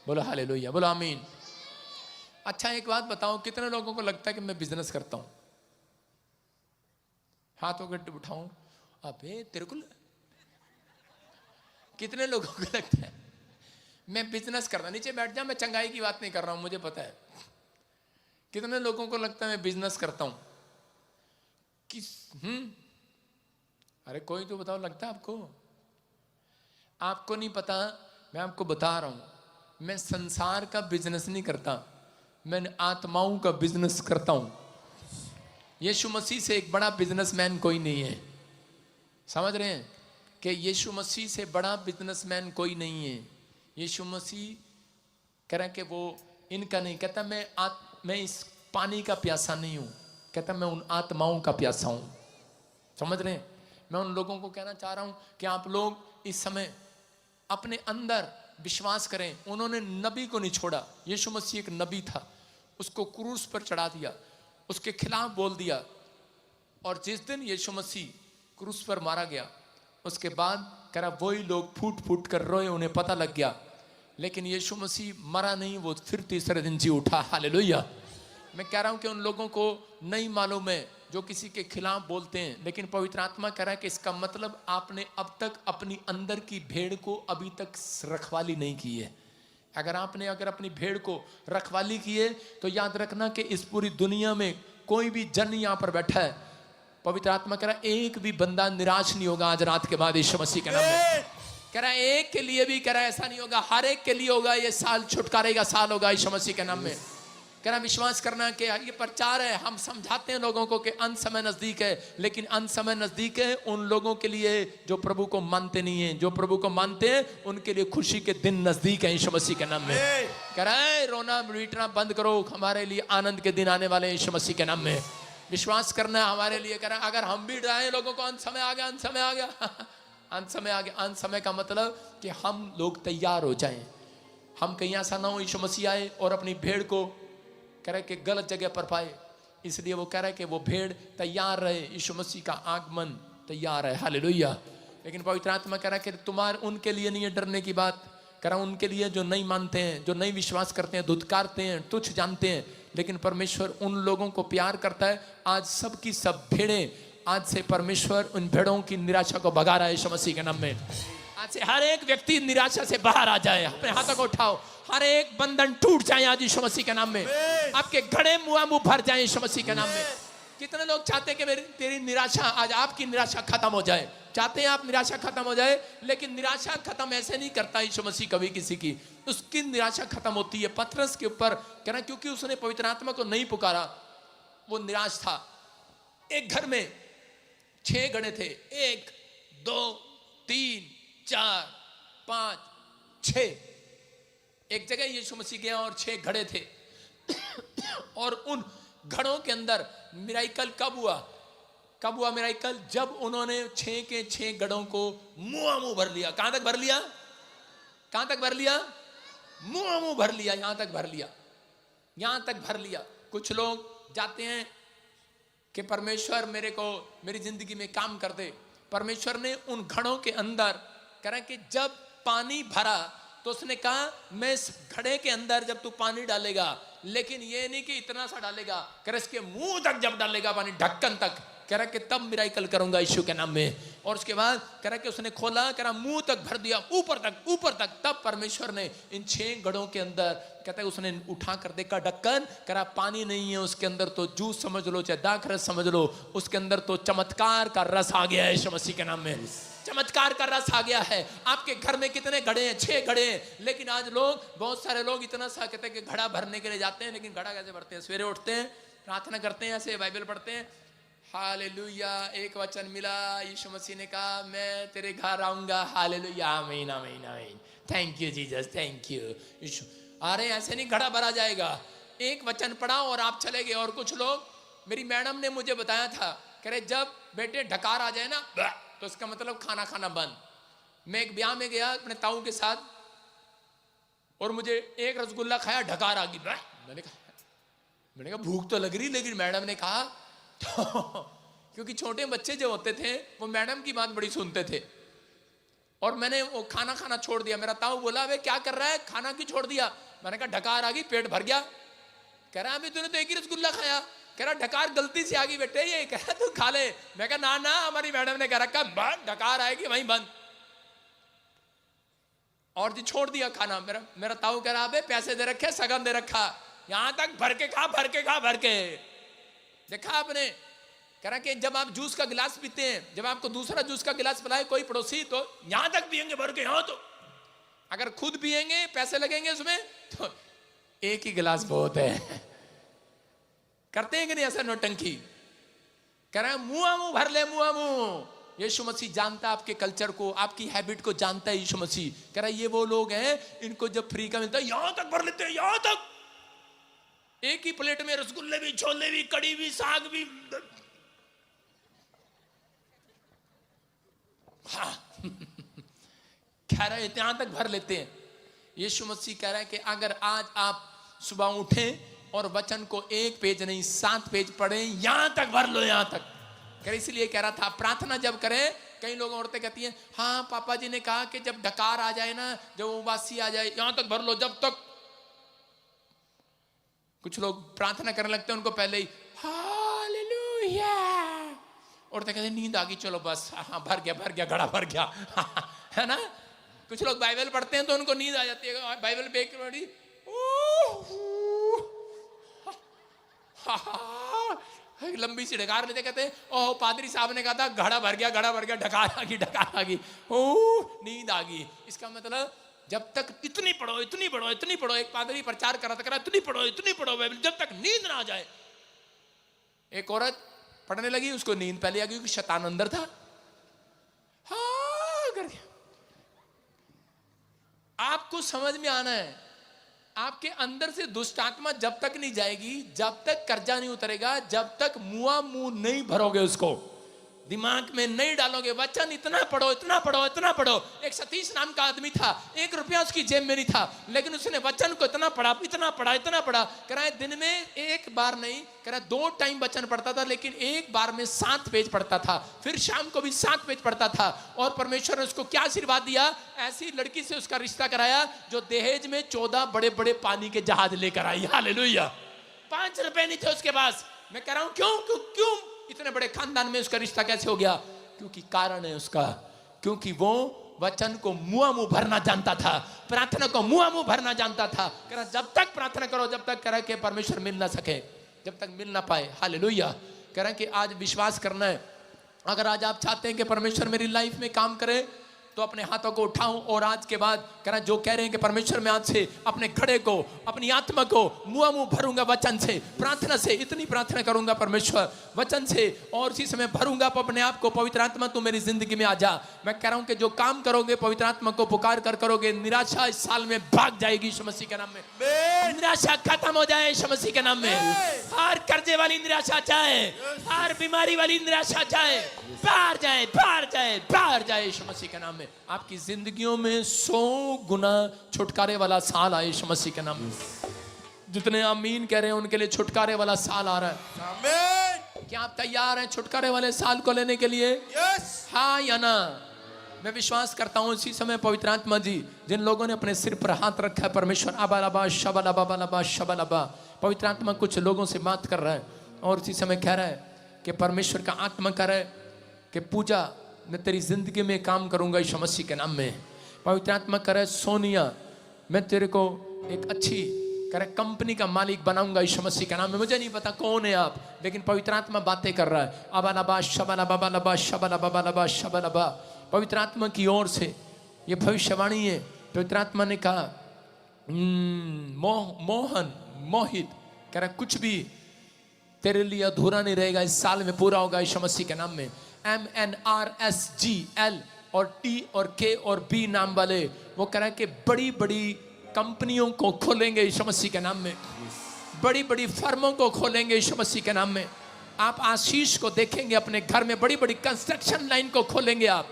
A: बोलो हालेलुया, बोलो आमीन। अच्छा एक बात बताओ, कितने लोगों को लगता है कि मैं बिजनेस करता हूं? हाथों को उठाऊं। अबे तेरे को कितने लोगों को लगता है मैं बिजनेस करता? नीचे बैठ जा, मैं चंगाई की बात नहीं कर रहा हूं, मुझे पता है। कितने लोगों को लगता है मैं बिजनेस करता हूं? किस अरे कोई तो बताओ, लगता है आपको? आपको नहीं पता, मैं आपको बता रहा हूं। मैं संसार का बिजनेस नहीं करता, मैं आत्माओं का बिजनेस करता हूं। यीशु मसीह से एक बड़ा बिजनेसमैन कोई नहीं है। समझ रहे हैं कि यीशु मसीह से बड़ा बिजनेसमैन कोई नहीं है। यीशु मसीह कह रहा है कि वो इनका नहीं, कहता मैं इस पानी का प्यासा नहीं हूं, कहता मैं उन आत्माओं का प्यासा हूं। समझ रहे हैं? मैं उन लोगों को कहना चाह रहा हूं कि आप लोग इस समय अपने अंदर विश्वास करें। उन्होंने नबी को नहीं छोड़ा। यीशु मसीह एक नबी था, उसको क्रूस पर चढ़ा दिया, उसके खिलाफ बोल दिया। और जिस दिन यीशु मसीह क्रूस पर मारा गया, उसके बाद कह रहा वही लोग फूट फूट कर रोए, उन्हें पता लग गया। लेकिन यीशु मसीह मरा नहीं, वो फिर तीसरे दिन जी उठा। हालेलुया। मैं कह रहा हूं कि उन लोगों को नहीं मालूम है जो किसी के खिलाफ बोलते हैं। लेकिन पवित्र आत्मा कह रहा है कि इसका मतलब आपने अब तक अपनी अंदर की भेड़ को अभी तक रखवाली नहीं की है। अगर अपनी भेड़ को रखवाली की है तो याद रखना कि इस पूरी दुनिया में कोई भी जन यहाँ पर बैठा है, पवित्र आत्मा कह रहा एक भी बंदा निराश नहीं होगा आज रात के बाद यीशु मसीह के नाम में। कह रहा है एक के लिए भी, कह रहा है ऐसा नहीं होगा, हर एक के लिए होगा। ये साल छुटकारे का साल होगा यीशु मसीह के नाम में। कह रहा विश्वास करना कि ये प्रचार है, हम समझाते हैं लोगों को कि अंत समय नजदीक है, लेकिन अंत समय नजदीक है उन लोगों के लिए जो प्रभु को मानते नहीं है। जो प्रभु को मानते हैं उनके लिए खुशी के दिन नजदीक है यीशु मसीह के नाम में। कह रहा है रोना पीटना बंद करो, हमारे लिए आनंद के दिन आने वाले यीशु मसीह के नाम में। विश्वास करना है हमारे लिए। कह रहा है अगर हम भी डराएं लोगों को अंत समय आ गया, अंत समय आ गया अंत समय आ गया। अंत समय का मतलब कि हम लोग तैयार हो जाएं, हम कहीं ऐसा ना हो यीशु मसीह आए और अपनी भेड़ को कह रहा है कि गलत जगह पर पाए। इसलिए वो कह रहा है कि वो भेड़ तैयार रहे, यीशु मसीह का आगमन तैयार है। हालेलुया। लेकिन पवित्र आत्मा कह रहा है कि तुम्हारे उनके लिए नहीं है डरने की बात। कह रहा उनके लिए जो नहीं मानते हैं, जो नहीं विश्वास करते हैं, धुतकारते हैं, तुच्छ जानते हैं, लेकिन परमेश्वर उन लोगों को प्यार करता है। आज सबकी सब भेड़ें, आज से परमेश्वर उन भेड़ों की निराशा को भगा रहा है यीशु मसीह के नाम में। आज से हर एक व्यक्ति निराशा से बाहर आ जाए। अपने हाथों को उठाओ, हर एक बंधन टूट जाए आज यीशु मसीह के नाम में। आपके घड़े मुआ मुंह भर जाए यीशु मसीह के नाम में। कितने लोग चाहते हैं कि मेरी तेरी निराशा, आज आपकी निराशा खत्म हो जाए। चाहते हैं आप निराशा खत्म हो जाए, लेकिन निराशा खत्म ऐसे नहीं करता यीशु मसीह कभी किसी की। उसकी निराशा खत्म होती है पतरस के ऊपर, कहना क्योंकि उसने पवित्र आत्मा को नहीं पुकारा, वो निराश था। एक घर में 6 घड़े थे, 1 2 3 4 5 6। एक जगह यीशु मसीह गया और 6 घड़े थे और उन घड़ों के अंदर मिराकल कब हुआ? कब हुआ मिराकल? जब उन्होंने 6 के 6 घड़ों को मुंह भर लिया। कहां तक भर लिया? कहां तक भर लिया? मुंह भर लिया, यहां तक भर लिया, यहां तक भर लिया। कुछ लोग जाते हैं कि परमेश्वर मेरे को मेरी जिंदगी में काम कर दे। परमेश्वर ने उन घड़ों के अंदर कह रहा कि जब पानी भरा तो उसने कहा मैं इस घड़े के अंदर जब तू पानी डालेगा, लेकिन ये नहीं कि इतना सा डालेगा, कह रहा इसके मुंह तक जब डालेगा पानी, ढक्कन तक, कह रहा कि तब मिराकल करूंगा यीशु के नाम में। और उसके बाद कह रहा कि उसने खोला, कह रहा मुंह तक भर दिया, ऊपर तक, तब परमेश्वर ने इन 6 घड़ों के अंदर कहता है उसने उठा कर देखा ढक्कन, कह रहा पानी नहीं है उसके अंदर, तो जूस समझ लो चाहे दाख रस समझ लो, उसके अंदर तो चमत्कार का रस आ गया है यीशु मसीह के नाम में। चमत्कार का रस आ गया है। आपके घर में कितने घड़े हैं? 6 घड़े हैं। लेकिन आज लोग, बहुत सारे लोग इतना सा कहते हैं कि घड़ा भरने के लिए जाते हैं, लेकिन घड़ा कैसे भरते हैं? सवेरे उठते हैं, प्रार्थना करते हैं, ऐसे बाइबल पढ़ते हैं, हालेलुया, एक वचन मिला, यीशु मसीह ने कहा मैं तेरे घर आऊंगा, हालेलुया, आमीन आमीन आमीन, thank you Jesus, thank you Yeshu. अरे ऐसे नहीं घड़ा भरा जाएगा। एक वचन पढ़ा और आप चले गए। और कुछ लोग, मेरी मैडम ने मुझे बताया था, कह रहे जब बेटे ढकार आ जाए ना तो इसका मतलब खाना खाना बंद। मैं एक ब्याह में गया अपने ताऊ के साथ और मुझे एक रसगुल्ला खाया, ढकार आ गई। मैंने कहा भूख तो लग रही, लेकिन मैडम ने कहा तो क्योंकि छोटे बच्चे जो होते थे वो मैडम की बात बड़ी सुनते थे, और मैंने वो खाना खाना छोड़ दिया। मेरा ताऊ बोला वे क्या कर रहा है, खाना क्यों छोड़ दिया? मैंने कहा ढकार आ गई, पेट भर गया। कह रहा अभी तूने तो एक ही रसगुल्ला खाया। कह रहा ढकार गलती से आ गई बेटे, ये कह रहा तू खा ले। मैं कहा ना ना, हमारी मैडम ने कह रखा बंद, ढकार आएगी वहीं बंद, और जी छोड़ दिया खाना। मेरा ताऊ कह रहा पैसे दे रखे, सगन दे रखा, यहां तक भर के खा, भर के खा, भर के। देखा आपने? कह रहा कि जब आप जूस का गिलास पीते हैं, जब आपको दूसरा जूस का गिलास पिलाए कोई पड़ोसी, तो यहां तक पियेंगे भर के, यहां तो अगर खुद पियेंगे पैसे लगेंगे उसमें, तो एक ही गिलास बहुत है। करते हैं कि नहीं ऐसा नौटंकी? कह रहा है मुंह भर ले, मुंह। यीशु मसीह जानता है आपके कल्चर को, आपकी हैबिट को जानता है यीशु मसीह। कह रहा है ये वो लोग हैं, इनको जब फ्री का मिलता है यहां तक भर लेते हैं, यहां तक। एक ही प्लेट में रसगुल्ले भी, छोले भी, कड़ी भी, साग भी। हाँ कह रहा है इतना तक भर लेते हैं। यीशु मसीह कह रहा है कि अगर आज आप सुबह उठें और वचन को 1 पेज नहीं 7 पेज पढ़ें, यहां तक भर लो, यहां तक। इसलिए कह रहा था प्रार्थना जब करें, कई लोग औरतें कहती हैं हाँ पापा जी ने कहा कि जब ढकार आ जाए ना, जब उबासी आ जाए, यहां तक भर लो, जब तक। कुछ लोग प्रार्थना करने लगते हैं, उनको पहले ही हालेलुया, औरतें कहते नींद आ गई, चलो बस हाँ भर गया घड़ा भर गया, है ना। कुछ लोग बाइबल पढ़ते हैं तो उनको नींद आ जाती है, बाइबल पे लंबी सी ढकार लेते, कहते हैं ओह पादरी साहब ने कहा था घड़ा भर गया, ढकार आ गई, ओह नींद आ गई। इसका मतलब जब तक इतनी पढ़ो इतनी पढ़ो इतनी पढ़ो, एक पादरी प्रचार करा था, इतनी पढ़ो बाइबल, जब तक नींद ना आ जाए। एक औरत पढ़ने लगी, उसको नींद पहले आ गई क्योंकि शैतान अंदर था। हाँ कर दिया। आपको समझ में आना है, आपके अंदर से दुष्ट आत्मा जब तक नहीं जाएगी, जब तक कर्जा नहीं उतरेगा, जब तक मुआ मुंह नहीं भरोगे, उसको दिमाग में नहीं डालोगे। वचन इतना पढ़ो इतना पढ़ो इतना पढ़ो। एक सतीश नाम का आदमी था, 1 रुपया उसकी जेब में नहीं था, लेकिन उसने वचन को इतना पढ़ा इतना पढ़ा। कह रहा है दिन में एक बार नहीं, कह रहा 2 टाइम वचन पढ़ता था, लेकिन एक बार में 7 पेज पढ़ता था, फिर शाम को भी 7 पेज पढ़ता था। और परमेश्वर ने उसको क्या आशीर्वाद दिया, ऐसी लड़की से उसका रिश्ता कराया जो दहेज में 14 बड़े बड़े पानी के जहाज लेकर आई। हालेलुया। 5 रुपए नहीं थे उसके पास। मैं कह रहा हूं क्यों इतने बड़े खानदान में उसका रिश्ता कैसे हो गया? क्योंकि कारण है उसका, क्योंकि वो वचन को मुआ मुंह भरना जानता था, प्रार्थना को मुआ मुंह भरना जानता था। कह रहा जब तक प्रार्थना करो, जब तक कह रहा कि परमेश्वर मिल ना सके, जब तक मिल ना पाए। हालेलुया। कह रहा कि आज विश्वास करना है, अगर आज आप चाहते हैं कि परमेश्वर मेरी लाइफ में काम करे, तो अपने हाथों को उठाऊं और आज के बाद कहना जो कह रहे हैं कि परमेश्वर मैं आज से अपने घड़े को, अपनी आत्मा को मुआ मुंह भरूंगा वचन से, प्रार्थना से, इतनी प्रार्थना करूंगा परमेश्वर वचन से, और उसी समय भरूंगा अपने आप को। पवित्र आत्मा तू मेरी जिंदगी में आ जा। मैं कह रहा हूं कि जो काम करोगे पवित्र आत्मा को पुकार कर करोगे, निराशा इस साल में भाग जाएगी यीशु मसीह के नाम में। निराशा खत्म हो जाए यीशु मसीह के नाम में। हर कर्जे वाली निराशा जाए, हर बीमारी वाली निराशा जाए, बाहर जाए बाहर जाए बाहर जाए यीशु मसीह के नाम में। आपकी जिंदगियों में 100 गुना छुटकारे वाला साल आए यीशु मसीह के नाम में। जितने आमीन कह रहे हैं उनके लिए छुटकारे वाला साल आ रहा है। आमीन। क्या आप तैयार हैं छुटकारे वाले साल को लेने के लिए? यस। हाँ या ना? मैं विश्वास करता हूं इसी समय पवित्र आत्मा जी जिन लोगों ने अपने सिर पर हाथ रखा है, परमेश्वर अबालबा शबलबा शबलबा, पवित्र आत्मा कुछ लोगों से बात कर रहा है और इसी समय कह रहा है कि परमेश्वर का आत्मा कह रहा है कि पूजा मैं तेरी जिंदगी में काम करूंगा यीशु मसीह के नाम में। पवित्र आत्मा कह रहा है सोनिया मैं तेरे को एक अच्छी कह रहा कंपनी का मालिक बनाऊंगा यीशु मसीह के नाम में। मुझे नहीं पता कौन है आप, लेकिन पवित्र आत्मा बातें कर रहा है। अबालबा शबलबा शबलबा शबलबा, पवित्र आत्मा की ओर से ये भविष्यवाणी है। पवित्र आत्मा ने कहा मोहित कह रहा कुछ भी तेरे लिए अधूरा नहीं रहेगा, इस साल में पूरा होगा यीशु मसीह के नाम में। MNRSGL और T और K और B नाम वाले वो कह रहा है कि बड़ी बड़ी कंपनियों को खोलेंगे यीशु मसीह के नाम में, बड़ी बड़ी फर्मों को खोलेंगे यीशु मसीह के नाम में। आप आशीष को देखेंगे अपने घर में, बड़ी बड़ी कंस्ट्रक्शन लाइन को खोलेंगे, आप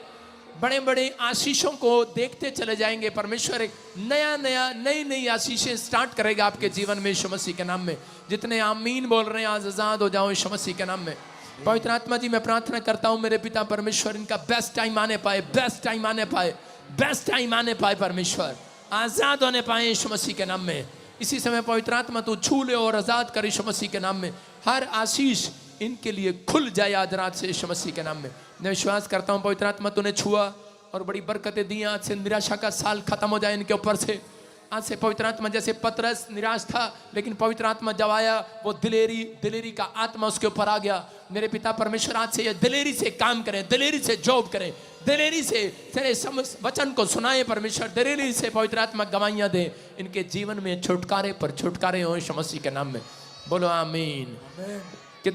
A: बड़े बड़े आशीषों को देखते चले जाएंगे। परमेश्वर एक नई नई आशीषें स्टार्ट करेगा आपके जीवन में यीशु मसीह के नाम में। जितने आमीन बोल रहे हैं आज आजाद हो जाओ यीशु मसीह के नाम में। पवित्र आत्मा जी मैं प्रार्थना करता हूं मेरे पिता परमेश्वर इनका बेस्ट टाइम आने पाए, बेस्ट टाइम आने पाए, बेस्ट टाइम आने पाए, परमेश्वर आजाद होने पाए यीशु मसीह के नाम में। इसी समय पवित्र आत्मा तू छू ले और आजाद कर यीशु मसीह के नाम में। हर आशीष इनके लिए खुल जाए आज रात से यीशु मसीह के नाम में। मैं विश्वास करता हूं पवित्र आत्मा तूने छुआ और बड़ी बरकतें दी। आज से निराशा का साल खत्म हो जाए इनके ऊपर से। आज से पवित्र आत्मा जैसे पतरस निराश था लेकिन पवित्र आत्मा जब आया वो दिलेरी का आत्मा उसके ऊपर आ गया। मेरे पिता परमेश्वर आज से ये दिलेरी से काम करें, दिलेरी से जॉब करें, दिलेरी से तेरे वचन को सुनाए परमेश्वर, दिलेरी से पवित्र आत्मा गवाहियां दे। इनके जीवन में छुटकारे पर छुटकारे हो यीशु मसीह के नाम में। बोलो आमीन।